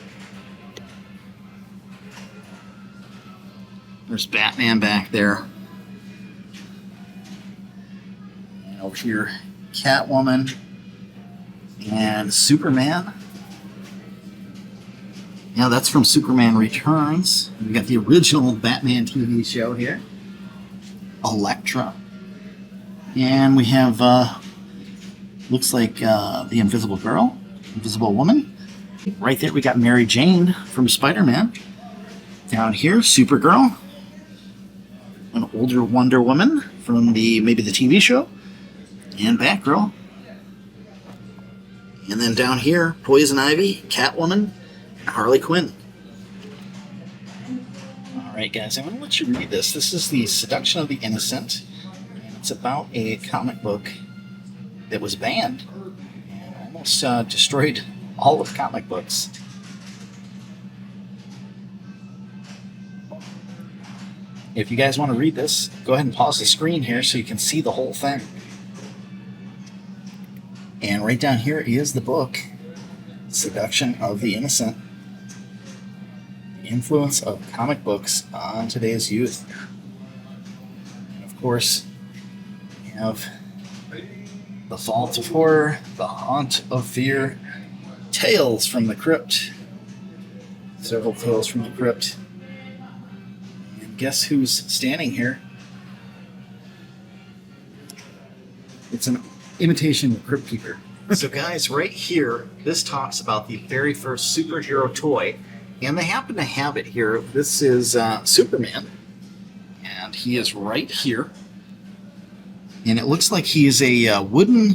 There's Batman back there. And over here, Catwoman. And Superman. Yeah, that's from Superman Returns. We got the original Batman TV show here. Elektra. And we have, looks like the Invisible Girl, Invisible Woman. Right there we got Mary Jane from Spider-Man. Down here, Supergirl. An older Wonder Woman from maybe the TV show. And Batgirl. And then down here, Poison Ivy, Catwoman, and Harley Quinn. Alright guys, I'm going to let you read this. This is The Seduction of the Innocent. And it's about a comic book that was banned and almost destroyed all of comic books. If you guys want to read this, go ahead and pause the screen here so you can see the whole thing. And right down here is the book, Seduction of the Innocent. The influence of comic books on today's youth. And of course, we have The Vault of Horror, The Haunt of Fear, Tales from the Crypt. Several Tales from the Crypt. And guess who's standing here? It's an imitation of Crypt Keeper. So guys, right here, this talks about the very first superhero toy, and they happen to have it here. This is Superman, and he is right here. And it looks like he is a wooden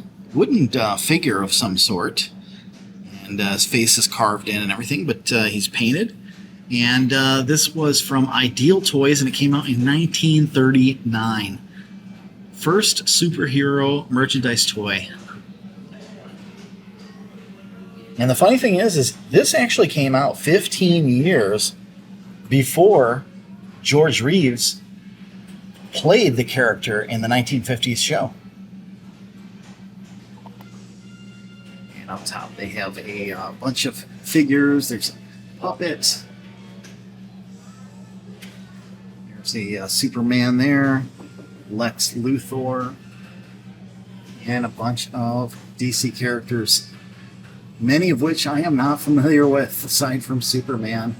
figure of some sort, and his face is carved in and everything, but he's painted. And this was from Ideal Toys, and it came out in 1939. First superhero merchandise toy. And the funny thing is this actually came out 15 years before George Reeves played the character in the 1950s show. And up top they have a bunch of figures. There's a puppet. There's a Superman there. Lex Luthor. And a bunch of DC characters, many of which I am not familiar with, aside from Superman.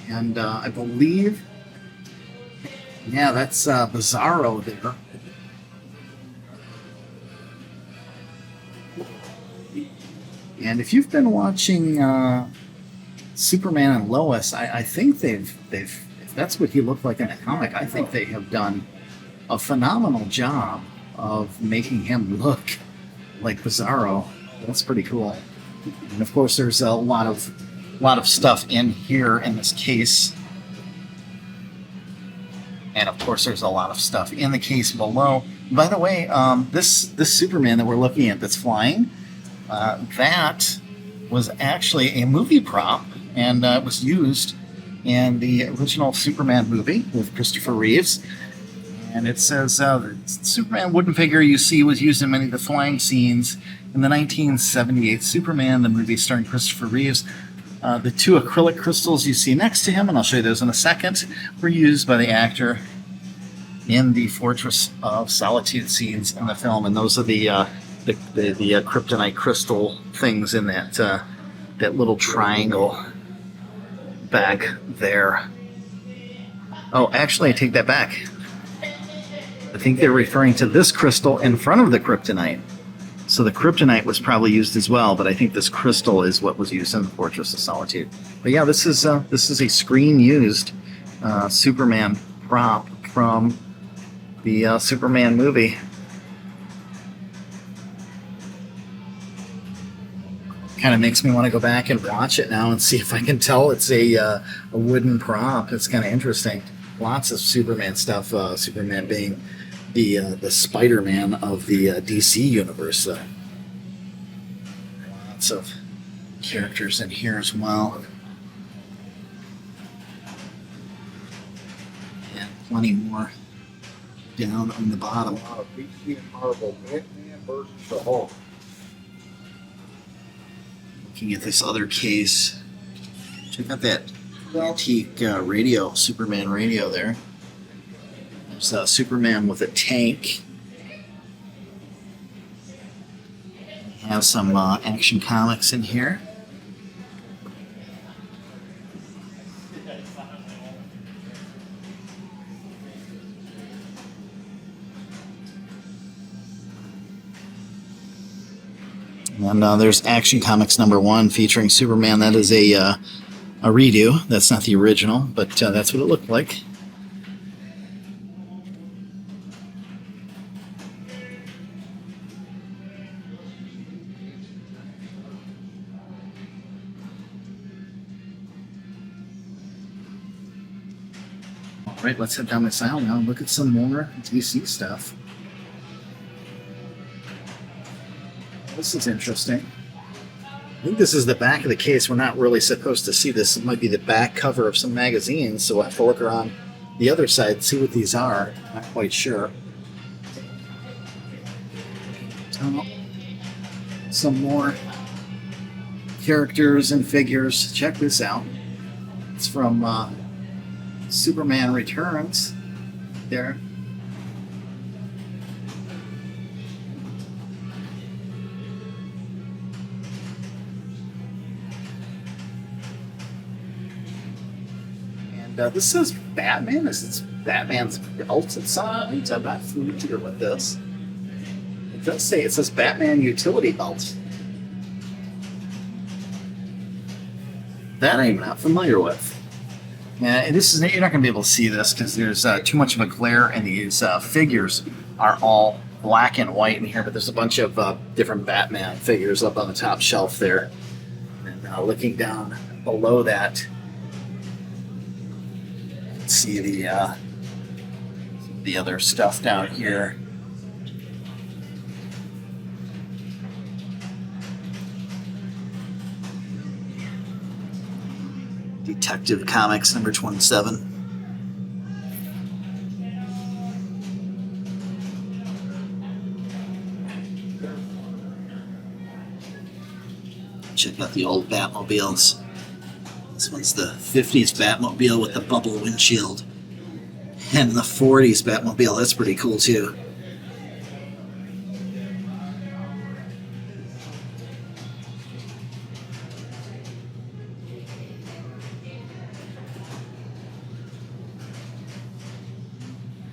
And I believe, yeah, that's Bizarro there. And if you've been watching Superman and Lois, I think they've if that's what he looked like in a comic, I think they have done a phenomenal job of making him look like Bizarro. That's pretty cool. And of course, there's a lot of stuff in here in this case. And of course, there's a lot of stuff in the case below. By the way, this Superman that we're looking at that's flying, that was actually a movie prop, and it was used in the original Superman movie with Christopher Reeves. And it says the Superman wooden figure you see was used in many of the flying scenes in the 1978 Superman, the movie starring Christopher Reeves. The two acrylic crystals you see next to him, and I'll show you those in a second, were used by the actor in the Fortress of Solitude scenes in the film. And those are the kryptonite crystal things in that little triangle back there. Oh, actually, I take that back. I think they're referring to this crystal in front of the kryptonite. So the kryptonite was probably used as well, but I think this crystal is what was used in the Fortress of Solitude. But yeah, this is a screen-used Superman prop from the Superman movie. Kind of makes me want to go back and watch it now and see if I can tell it's a wooden prop. It's kind of interesting. Lots of Superman stuff. Superman being the Spiderman of the DC universe. Lots of characters in here as well. And plenty more down on the bottom. DC and Marvel, Batman versus the Hulk. Looking at this other case, check out that antique radio, Superman radio there. There's Superman with a tank. We have some Action Comics in here. And there's Action Comics #1 featuring Superman. That is a redo. That's not the original, but that's what it looked like. All right, let's head down this aisle now and look at some more DC stuff. This is interesting. I think this is the back of the case. We're not really supposed to see this. It might be the back cover of some magazines, so we'll have to look around the other side and see what these are. Not quite sure. Some more characters and figures. Check this out. It's from Superman Returns. There. This says Batman. It's Batman's belt at some point. I'm not familiar with this. It does say, it says Batman utility belt. That I'm not familiar with. Yeah, this is, you're not going to be able to see this because there's too much of a glare, and these figures are all black and white in here, but there's a bunch of different Batman figures up on the top shelf there. And looking down below that, see the other stuff down here. Detective Comics number 27. Check out the old Batmobiles. This one's the 50s Batmobile with the bubble windshield. And the 40s Batmobile, that's pretty cool too.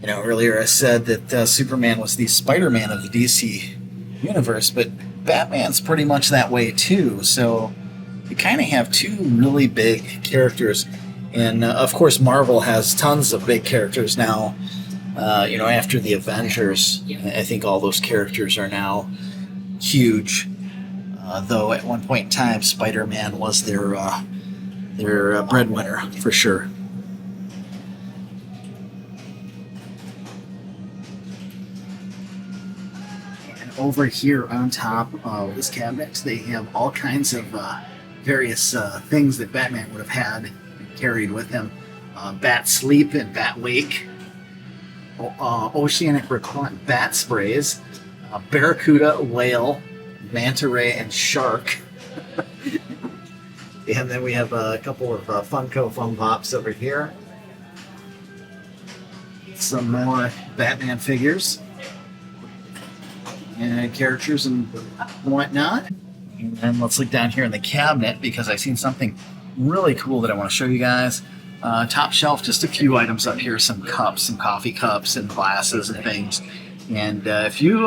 You know, earlier I said that Superman was the Spiderman of the DC universe, but Batman's pretty much that way too. So you kind of have two really big characters. And of course, Marvel has tons of big characters now. You know, after the Avengers, I think all those characters are now huge. Though at one point in time, Spider-Man was their breadwinner for sure. Over here on top of this cabinet, they have all kinds of various things that Batman would have had and carried with him. Bat Sleep and Bat Wake, Oceanic Repellent Bat Sprays, Barracuda, Whale, Manta Ray, and Shark. And then we have a couple of Funko Fun Pops over here. Some more Batman figures and characters and whatnot. And then let's look down here in the cabinet because I've seen something really cool that I want to show you guys. Top shelf, just a few items up here, some cups, some coffee cups and glasses and things. And if you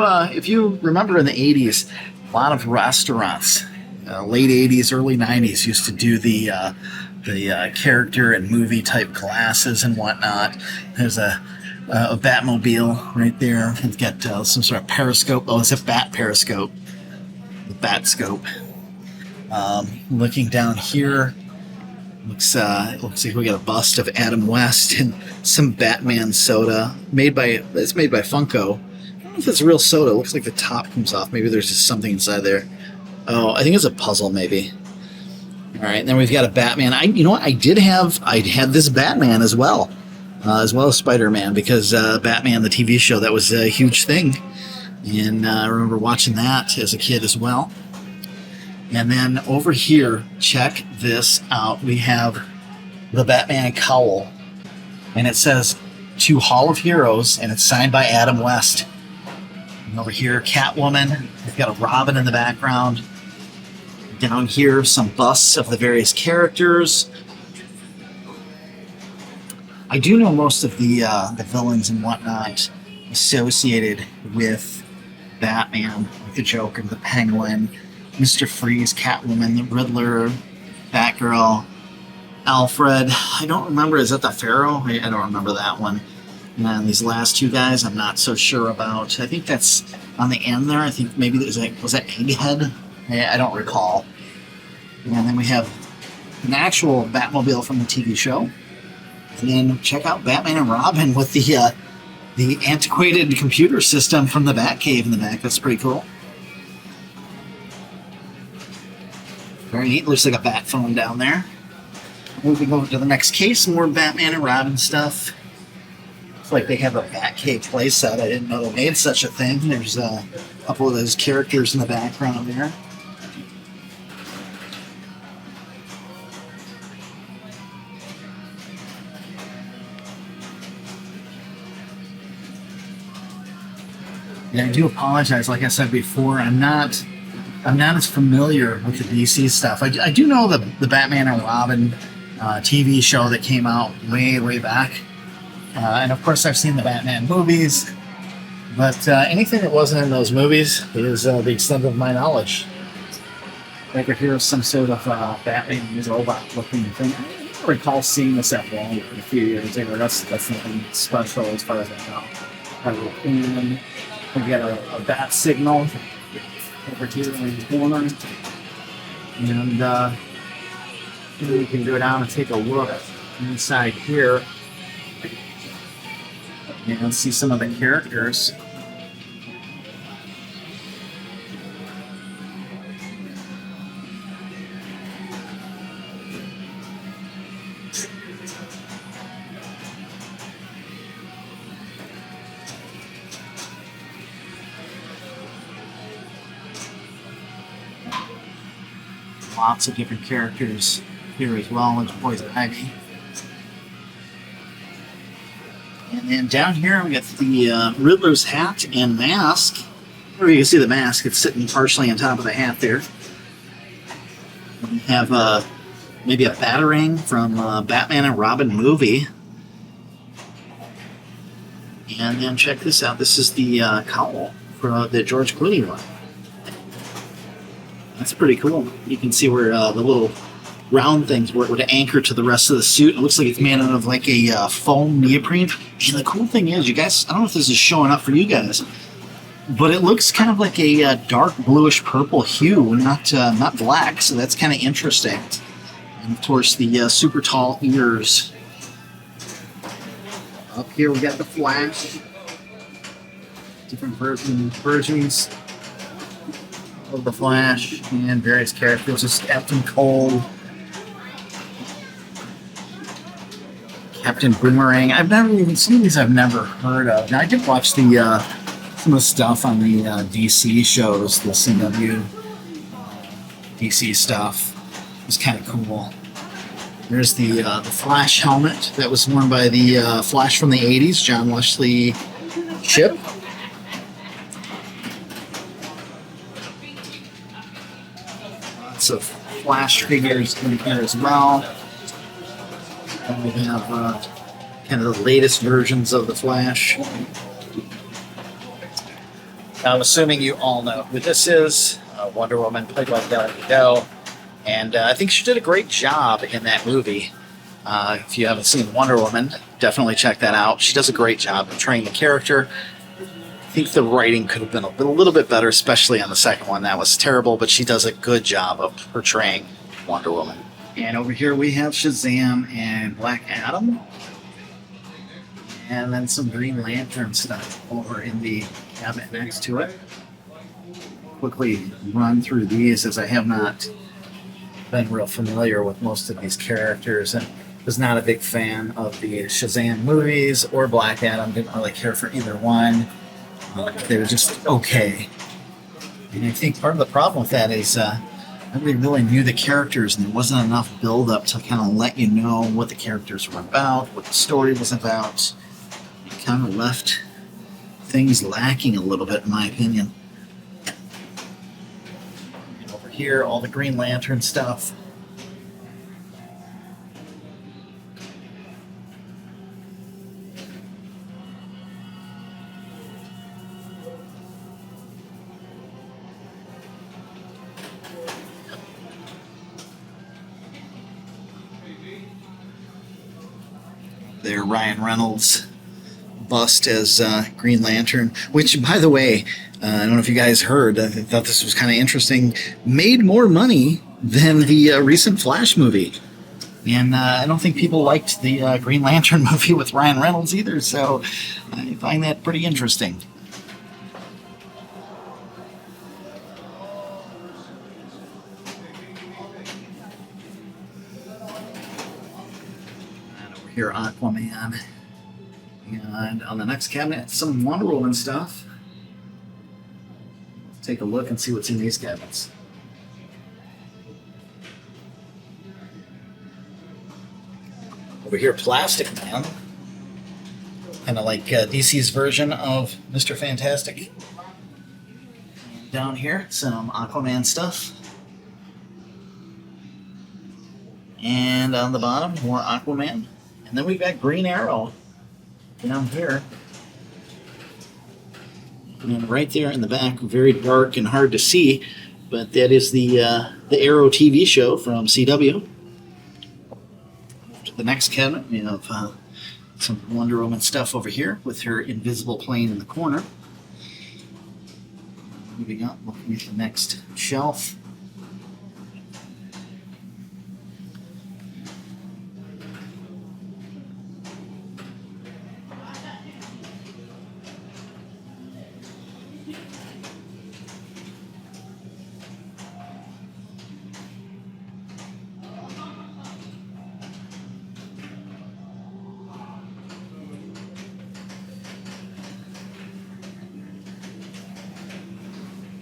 remember in the 80s, a lot of restaurants, late 80s, early 90s, used to do the character and movie type glasses and whatnot. There's a Batmobile right there. It's got some sort of periscope. Oh, it's a bat periscope. The bat scope. Looking down here, looks like we got a bust of Adam West and some Batman soda it's made by Funko. I don't know if it's real soda. It looks like the top comes off. Maybe there's just something inside there. Oh, I think it's a puzzle maybe. All right, and then we've got a Batman. You know what? I had this Batman as well as Spider-Man, because Batman, the TV show, that was a huge thing. And I remember watching that as a kid as well. And then over here, check this out. We have the Batman cowl. And it says, to Hall of Heroes, and it's signed by Adam West. And over here, Catwoman. We've got a Robin in the background. Down here, some busts of the various characters. I do know most of the villains and whatnot associated with Batman, like the Joker, the Penguin, Mr. Freeze, Catwoman, the Riddler, Batgirl, Alfred. I don't remember, is that the Pharaoh? I don't remember that one. And these last two guys I'm not so sure about. I think that's on the end there. I think maybe was that Egghead? I don't recall. And then we have an actual Batmobile from the TV show. And then check out Batman and Robin with the antiquated computer system from the Batcave in the back. That's pretty cool. Very neat. Looks like a bat phone down there. Moving over to the next case, more Batman and Robin stuff. Looks like they have a Batcave playset. I didn't know they made such a thing. There's a couple of those characters in the background there. And I do apologize. Like I said before, I'm not as familiar with the DC stuff. I do know the Batman and Robin TV show that came out way back, and of course I've seen the Batman movies. But anything that wasn't in those movies is the extent of my knowledge. Like if here's some sort of Batman robot-looking thing. I don't recall seeing this at Walmart a few years ago. That's nothing special as far as I know. And We got a bat signal over here in the corner. And then we can go down and take a look inside here and see some of the characters. Lots of different characters here as well as Poison Ivy. And then down here we got the Riddler's hat and mask. Where you can see the mask, it's sitting partially on top of the hat there. We have maybe a Batarang from Batman and Robin movie. And then check this out. This is the cowl for the George Clooney one. That's pretty cool. You can see where the little round things were to anchor to the rest of the suit. It looks like it's made out of like a foam neoprene. And the cool thing is, you guys, I don't know if this is showing up for you guys, but it looks kind of like a dark bluish purple hue, not black. So that's kind of interesting. And of course, the super tall ears. Up here we got the Flash. Different versions of the Flash and various characters. This is Captain Cold, Captain Boomerang. I've never even seen these. I've never heard of. Now I did watch the some of the stuff on the DC shows, the CW DC stuff. It was kind of cool. There's the Flash helmet that was worn by the Flash from the '80s, John Wesley Shipp. Lots of Flash figures in here as well. And we have kind of the latest versions of the Flash. I'm assuming you all know who this is. Wonder Woman, played by Gal Gadot. And I think she did a great job in that movie. If you haven't seen Wonder Woman, definitely check that out. She does a great job portraying the character. I think the writing could have been a little bit better, especially on the second one. That was terrible, but she does a good job of portraying Wonder Woman. And over here we have Shazam and Black Adam. And then some Green Lantern stuff over in the cabinet next to it. Quickly run through these as I have not been real familiar with most of these characters and was not a big fan of the Shazam movies or Black Adam. Didn't really care for either one. They were just okay. And I think part of the problem with that is nobody really knew the characters and there wasn't enough build up to kind of let you know what the characters were about, what the story was about. It kind of left things lacking a little bit in my opinion. And over here, all the Green Lantern stuff. There, Ryan Reynolds bust as Green Lantern, which, by the way, I don't know if you guys heard, I thought this was kind of interesting, made more money than the recent Flash movie. And I don't think people liked the Green Lantern movie with Ryan Reynolds either, so I find that pretty interesting. Here, Aquaman. And on the next cabinet, some Wonder Woman stuff. Let's take a look and see what's in these cabinets. Over here, Plastic Man. Kind of like DC's version of Mr. Fantastic. Down here, some Aquaman stuff. And on the bottom, more Aquaman. And then we've got Green Arrow down here. And right there in the back, very dark and hard to see, but that is the Arrow TV show from CW. To the next cabinet, we have some Wonder Woman stuff over here with her invisible plane in the corner. Moving up, looking at the next shelf.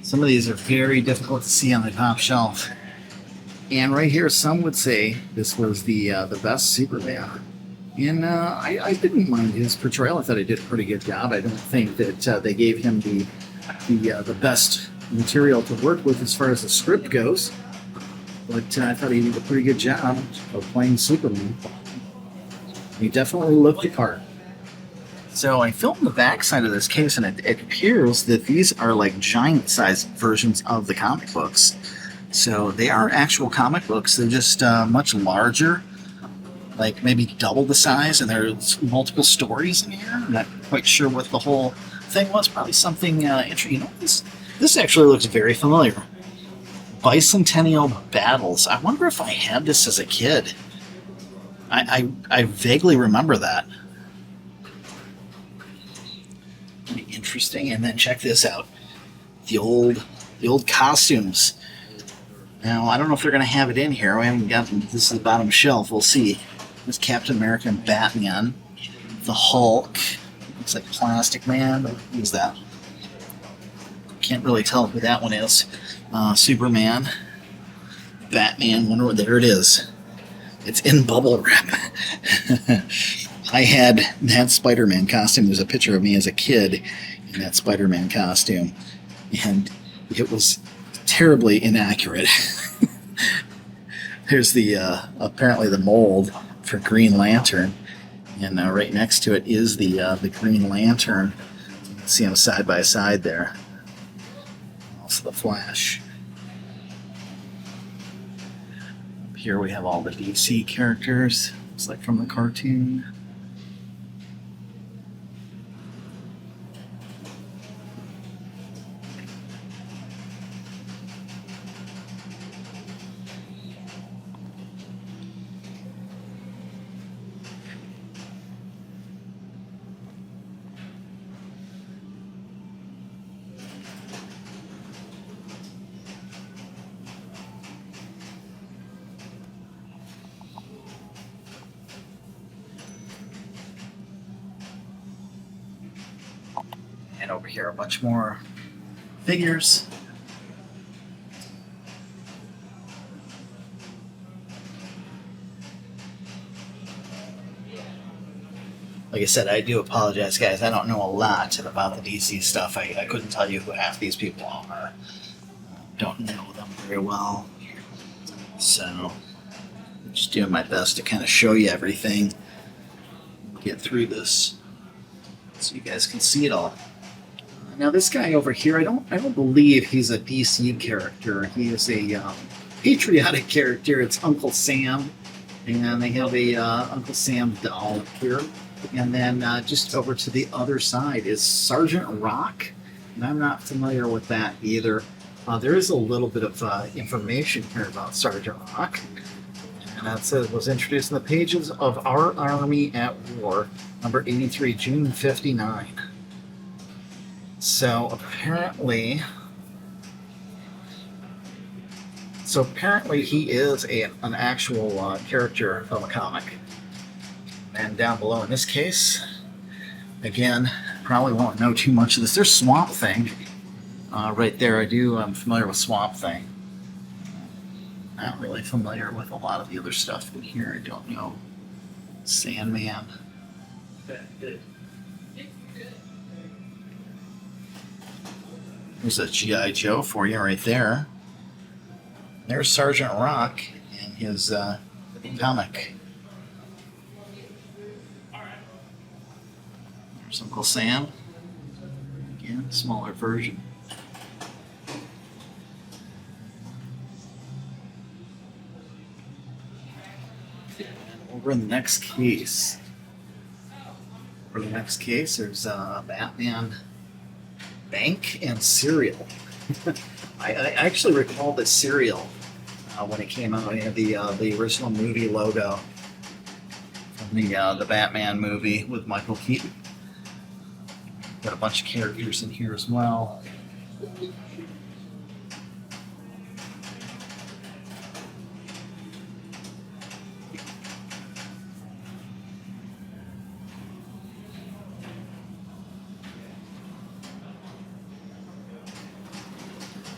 Some of these are very difficult to see on the top shelf. And right here, some would say this was the best Superman. And I didn't mind his portrayal. I thought he did a pretty good job. I don't think that they gave him the best material to work with as far as the script goes. But I thought he did a pretty good job of playing Superman. He definitely looked the part. So I filmed the back side of this case, and it appears that these are like giant-sized versions of the comic books. So they are actual comic books. They're just much larger, like maybe double the size, and there's multiple stories in here. I'm not quite sure what the whole thing was. Probably something interesting. You know, this actually looks very familiar. Bicentennial Battles. I wonder if I had this as a kid. I vaguely remember that. Interesting. And then check this out, the old costumes. Now I don't know if they're going to have it in here. We haven't gotten this is the bottom shelf. We'll see. There's Captain America and Batman, the Hulk. Looks like Plastic Man. Who's that? Can't really tell who that one is. Superman, Batman. Wonder what. There it is. It's in bubble wrap. I had that Spider-Man costume. There's a picture of me as a kid in that Spider-Man costume, and it was terribly inaccurate. There's the apparently the mold for Green Lantern, and right next to it is the Green Lantern. You can see them side by side there. Also the Flash. Up here we have all the DC characters. It's like from the cartoon. And over here, a bunch more figures. Like I said, I do apologize, guys. I don't know a lot about the DC stuff. I couldn't tell you who half these people are. Don't know them very well. So, I'm just doing my best to kind of show you everything. Get through this so you guys can see it all. Now this guy over here, I don't believe he's a DC character. He is a patriotic character. It's Uncle Sam, and they have a Uncle Sam doll up here. And then just over to the other side is Sergeant Rock, and I'm not familiar with that either. There is a little bit of information here about Sergeant Rock, and that says was introduced in the pages of Our Army at War, number 83, June 59. So apparently he is an actual character from a comic. And down below in this case, again, probably won't know too much of this. There's Swamp Thing right there. I'm familiar with Swamp Thing. Not really familiar with a lot of the other stuff in here. I don't know. Sandman. There's a G.I. Joe for you right there. There's Sergeant Rock and his comic. There's Uncle Sam. Again, smaller version. And over in the next case, there's Batman Bank and Cereal. I actually recall the cereal when it came out. It had the original movie logo from the Batman movie with Michael Keaton. Got a bunch of characters in here as well.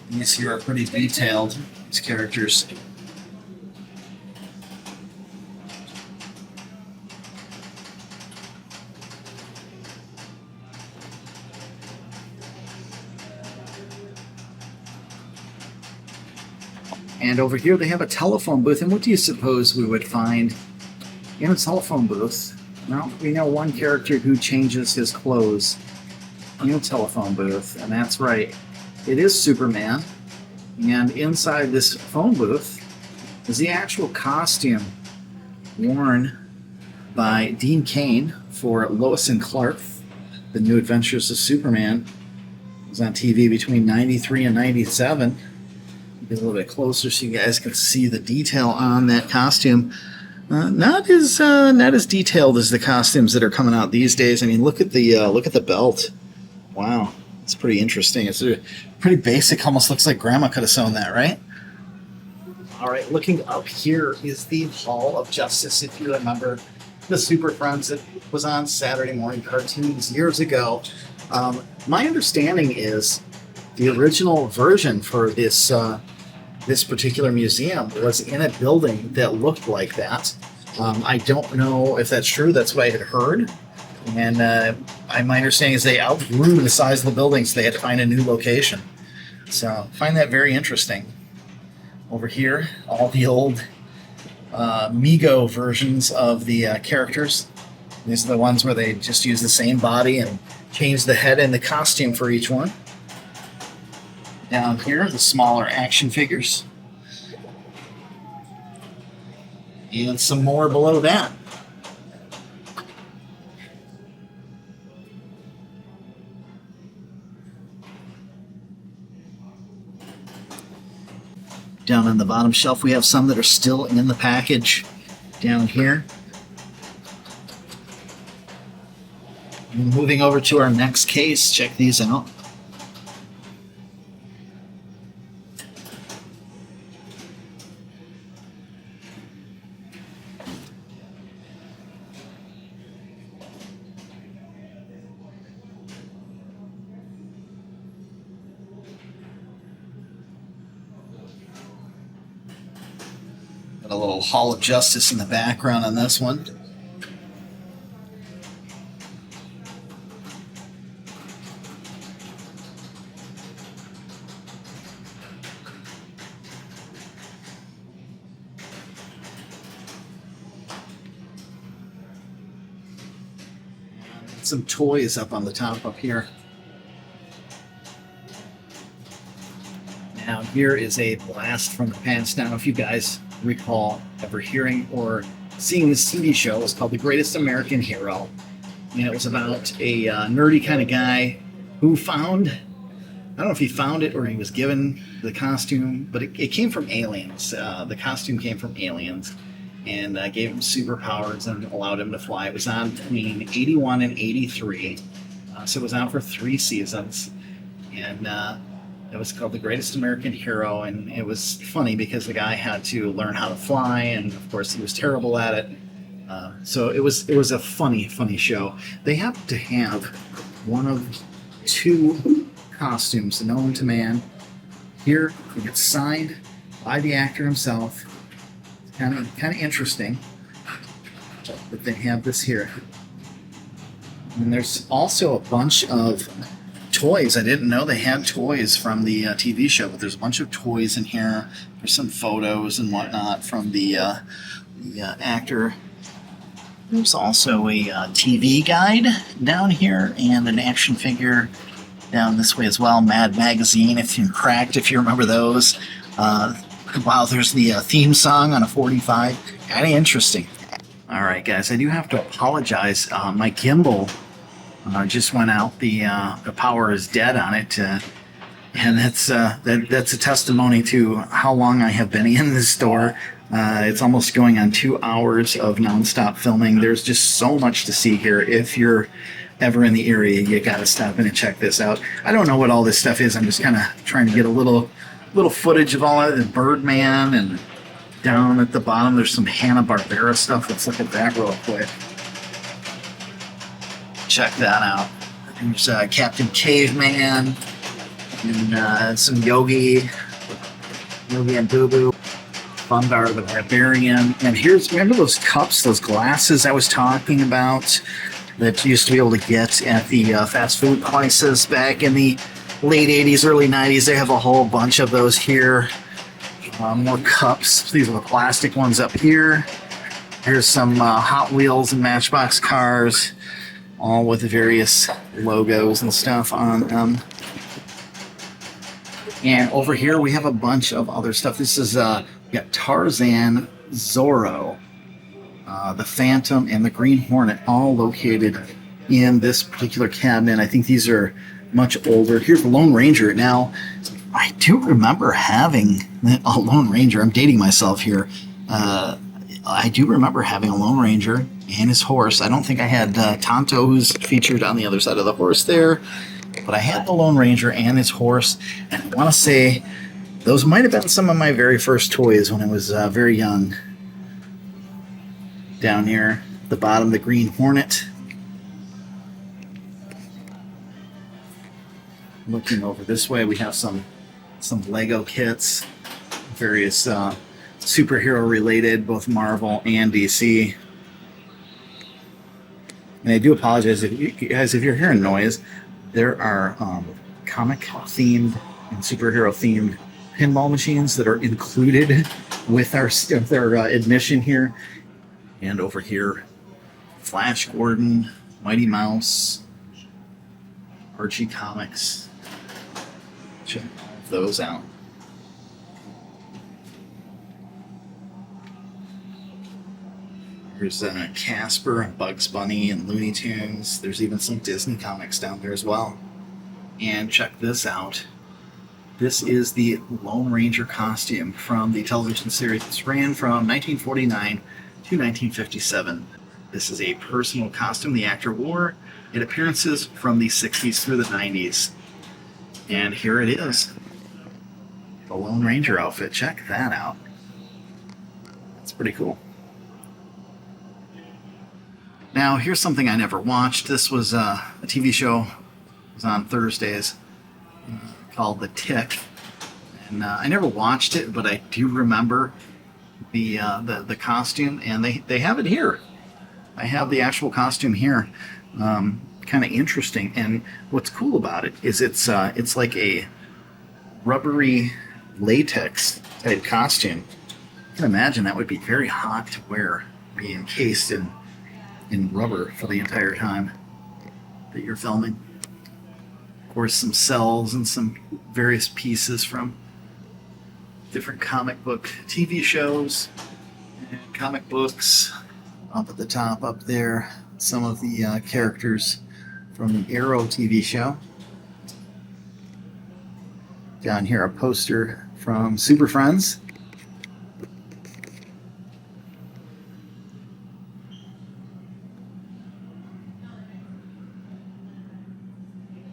These here are pretty detailed, these characters. And over here they have a telephone booth. And what do you suppose we would find in a telephone booth? Well, we know one character who changes his clothes in a telephone booth, and that's right. It is Superman, and inside this phone booth is the actual costume worn by Dean Cain for Lois and Clark, The New Adventures of Superman. It was on TV between 93 and 97. Get a little bit closer so you guys can see the detail on that costume. Not as detailed as the costumes that are coming out these days. I mean, look at the belt. Wow. It's pretty interesting. It's pretty basic. Almost looks like Grandma could have sewn that, right? All right, looking up here is the Hall of Justice. If you remember the Super Friends that was on Saturday morning cartoons years ago, my understanding is the original version for this this particular museum was in a building that looked like that. I don't know if that's true. That's what I had heard. And my understanding is they outgrew the size of the building, so they had to find a new location. So I find that very interesting. Over here, all the old Mego versions of the characters. These are the ones where they just use the same body and change the head and the costume for each one. Down here, the smaller action figures. And some more below that. Down on the bottom shelf, we have some that are still in the package down here. Moving over to our next case, check these out. Got a little Hall of Justice in the background on this one. Some toys up on the top up here. Now here is a blast from the past. Now if you guys recall ever hearing or seeing this TV show, it's called The Greatest American Hero. And it was about a nerdy kind of guy who found, I don't know if he found it or he was given the costume, but it came from aliens. The costume came from aliens and gave him superpowers and allowed him to fly. It was on between 81 and 83. So it was on for 3 seasons. And it was called The Greatest American Hero, and it was funny because the guy had to learn how to fly, and of course he was terrible at it. So it was a funny show. They happen to have one of 2 costumes known to man. Here it gets signed by the actor himself. It's kind of interesting that they have this here. And there's also a bunch of toys. I didn't know they had toys from the TV show, but there's a bunch of toys in here. There's some photos and whatnot from the actor. There's also a TV guide down here and an action figure down this way as well. Mad Magazine, if you cracked, if you remember those. Wow, there's the theme song on a 45. Kind of interesting. All right, guys, I do have to apologize. My gimbal just went out. The power is dead on it. And that's a testimony to how long I have been in this store. It's almost going on 2 hours of nonstop filming. There's just so much to see here. If you're ever in the area, you got to stop in and check this out. I don't know what all this stuff is. I'm just kind of trying to get a little footage of all of it. Birdman, and down at the bottom there's some Hanna-Barbera stuff. Let's look at that real quick. Check that out. There's Captain Caveman, and some Yogi and Boo Boo, Thundar the Barbarian. And remember those cups, those glasses I was talking about that you used to be able to get at the fast food places back in the late 80s, early 90s? They have a whole bunch of those here. More cups. These are the plastic ones up here. Here's some Hot Wheels and Matchbox cars, all with various logos and stuff on them. And over here we have a bunch of other stuff. This is we got Tarzan, Zorro, the Phantom, and the Green Hornet, all located in this particular cabinet. I think these are much older. Here's the Lone Ranger. Now, I do remember having a Lone Ranger. I'm dating myself here. I do remember having a Lone Ranger and his horse. I don't think I had Tonto, who's featured on the other side of the horse there, but I had the Lone Ranger and his horse. And I want to say those might have been some of my very first toys when I was very young. Down here at the bottom, the Green Hornet. Looking over this way, we have some Lego kits, various superhero related, both Marvel and DC. And I do apologize if you're hearing noise. There are comic themed and superhero themed pinball machines that are included with their admission here. And over here, Flash Gordon, Mighty Mouse, Archie Comics. Check those out. There's Casper and Bugs Bunny and Looney Tunes. There's even some Disney comics down there as well. And check this out. This is the Lone Ranger costume from the television series. This ran from 1949 to 1957. This is a personal costume the actor wore in appearances from the 60s through the 90s. And here it is. The Lone Ranger outfit. Check that out. That's pretty cool. Now, here's something I never watched. This was a TV show. It was on Thursdays called The Tick. And I never watched it, but I do remember the costume, and they have it here. I have the actual costume here. Kind of interesting, and what's cool about it is it's like a rubbery latex type costume. I can imagine that would be very hot to wear, be encased in rubber for the entire time that you're filming. Of course, some cells and some various pieces from different comic book TV shows and comic books. Up at the top up there, some of the characters from the Arrow TV show. Down here, a poster from Super Friends.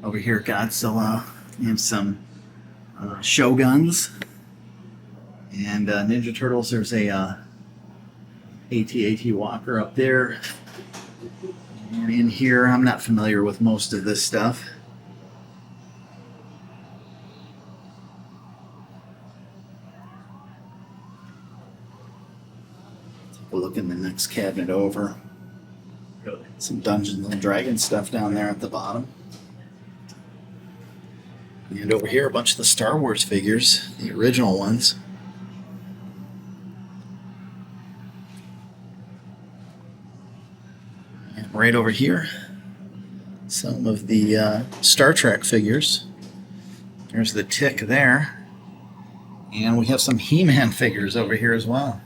Over here, Godzilla, and some Shoguns. And Ninja Turtles, there's a AT-AT Walker up there. And in here, I'm not familiar with most of this stuff. Take a look in the next cabinet over. Some Dungeons and Dragons stuff down there at the bottom. And over here, a bunch of the Star Wars figures, the original ones. And right over here, some of the Star Trek figures. There's the Tick there. And we have some He-Man figures over here as well.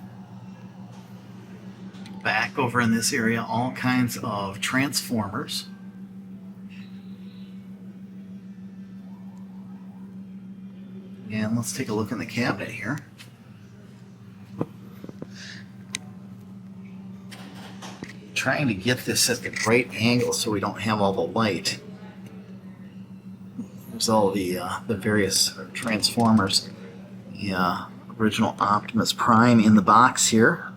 Back over in this area, all kinds of Transformers. And let's take a look in the cabinet here. Trying to get this at the right angle so we don't have all the light. There's all the various Transformers. The original Optimus Prime in the box here.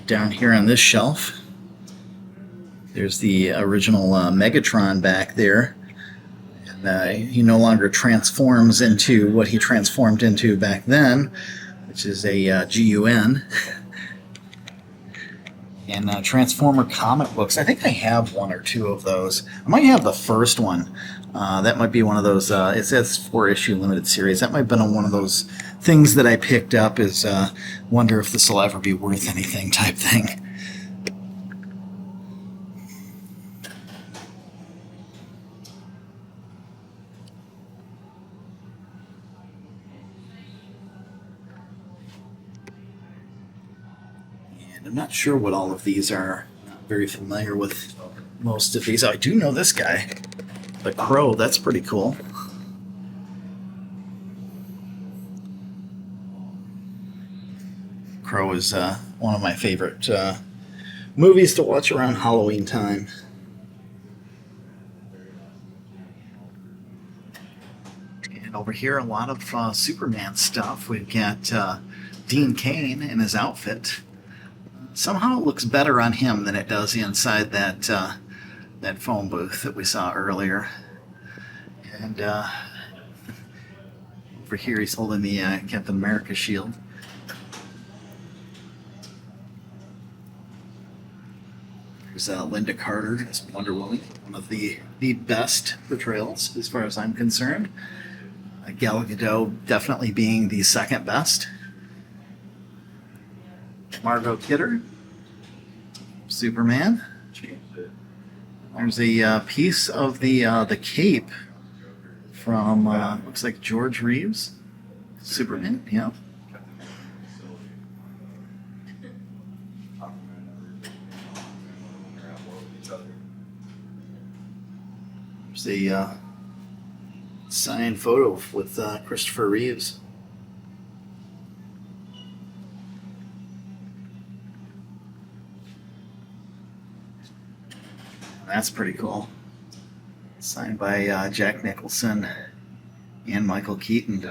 Down here on this shelf, there's the original Megatron back there. And he no longer transforms into what he transformed into back then, which is a GUN. And Transformer comic books. I think I have one or two of those. I might have the first one. That might be one of those. It says 4-issue limited series. That might have been one of those things that I picked up. Is wonder if this will ever be worth anything type thing. I'm not sure what all of these are. I'm not very familiar with most of these. Oh, I do know this guy. The Crow, that's pretty cool. Crow is one of my favorite movies to watch around Halloween time. And over here, a lot of Superman stuff. We've got Dean Cain in his outfit. Somehow it looks better on him than it does inside that that phone booth that we saw earlier. And over here he's holding the Captain America shield. There's Linda Carter as Wonder Woman, one of the best portrayals as far as I'm concerned. Gal Gadot definitely being the second best. Margot Kidder, Superman. There's a piece of the cape from looks like George Reeves, Superman. Yeah. There's a signed photo with Christopher Reeves. That's pretty cool. Signed by Jack Nicholson and Michael Keaton.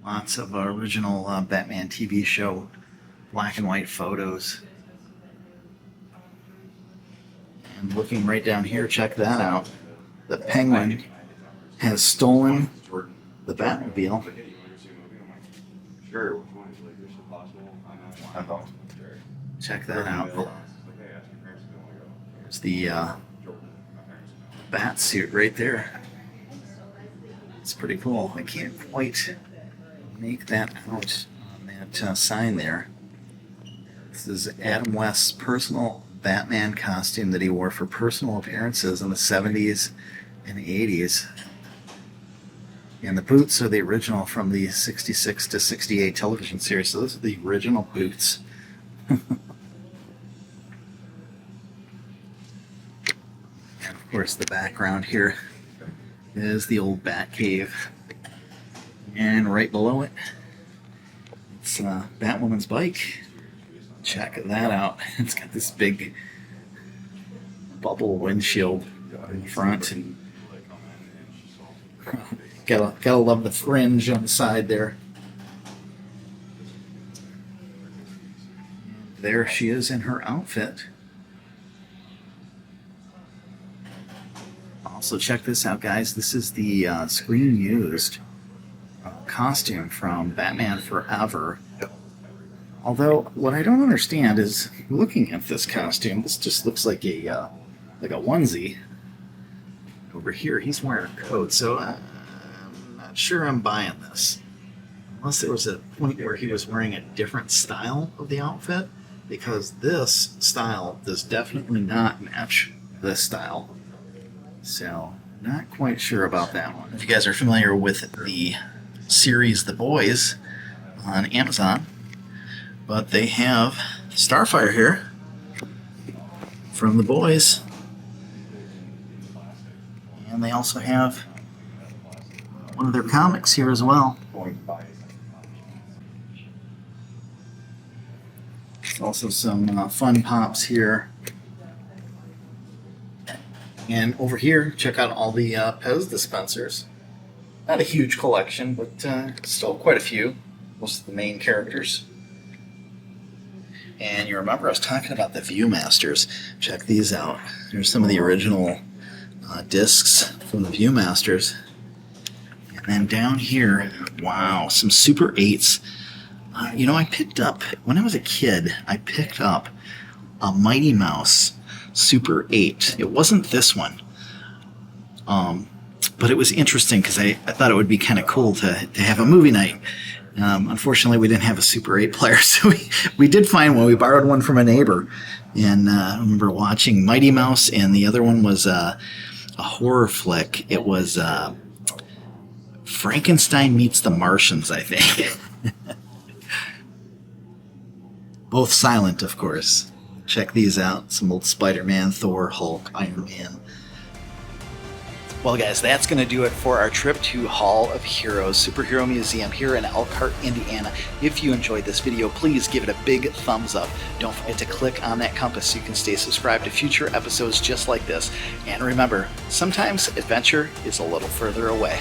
Lots of original Batman TV show black and white photos. And looking right down here, check that out. The Penguin has stolen the Batmobile. Check that out. There's the bat suit right there. It's pretty cool. I can't quite make that out on that sign there. This is Adam West's personal Batman costume that he wore for personal appearances in the 70s and 80s. And the boots are the original from the 66 to 68 television series. So those are the original boots. And of course the background here is the old Batcave. And right below it, it's Batwoman's bike. Check that out. It's got this big bubble windshield in front. And gotta love the fringe on the side there. There she is in her outfit. Also, check this out, guys. This is the screen used costume from Batman Forever. Although, what I don't understand is, looking at this costume, this just looks like a onesie. Over here, he's wearing a coat, so I'm not sure I'm buying this. Unless there was a point where he was wearing a different style of the outfit, because this style does definitely not match this style. So, not quite sure about that one. If you guys are familiar with the series The Boys on Amazon, but they have Starfire here from The Boys. And they also have one of their comics here as well. There's also some fun pops here. And over here, check out all the Pez dispensers. Not a huge collection, but still quite a few. Most of the main characters. And you remember I was talking about the Viewmasters. Check these out. Here's some of the original discs from the Viewmasters. And then down here, wow, some Super 8s. You know, I picked up, when I was a kid, I picked up a Mighty Mouse Super 8. It wasn't this one. But it was interesting because I thought it would be kind of cool to have a movie night. Unfortunately, we didn't have a Super 8 player, so we did find one. We borrowed one from a neighbor. And I remember watching Mighty Mouse, and the other one was a horror flick. It was Frankenstein Meets the Martians, I think. Both silent, of course. Check these out. Some old Spiderman, Thor, Hulk, Iron Man. Well, guys, that's going to do it for our trip to Hall of Heroes Superhero Museum here in Elkhart, Indiana. If you enjoyed this video, please give it a big thumbs up. Don't forget to click on that compass so you can stay subscribed to future episodes just like this. And remember, sometimes adventure is a little further away.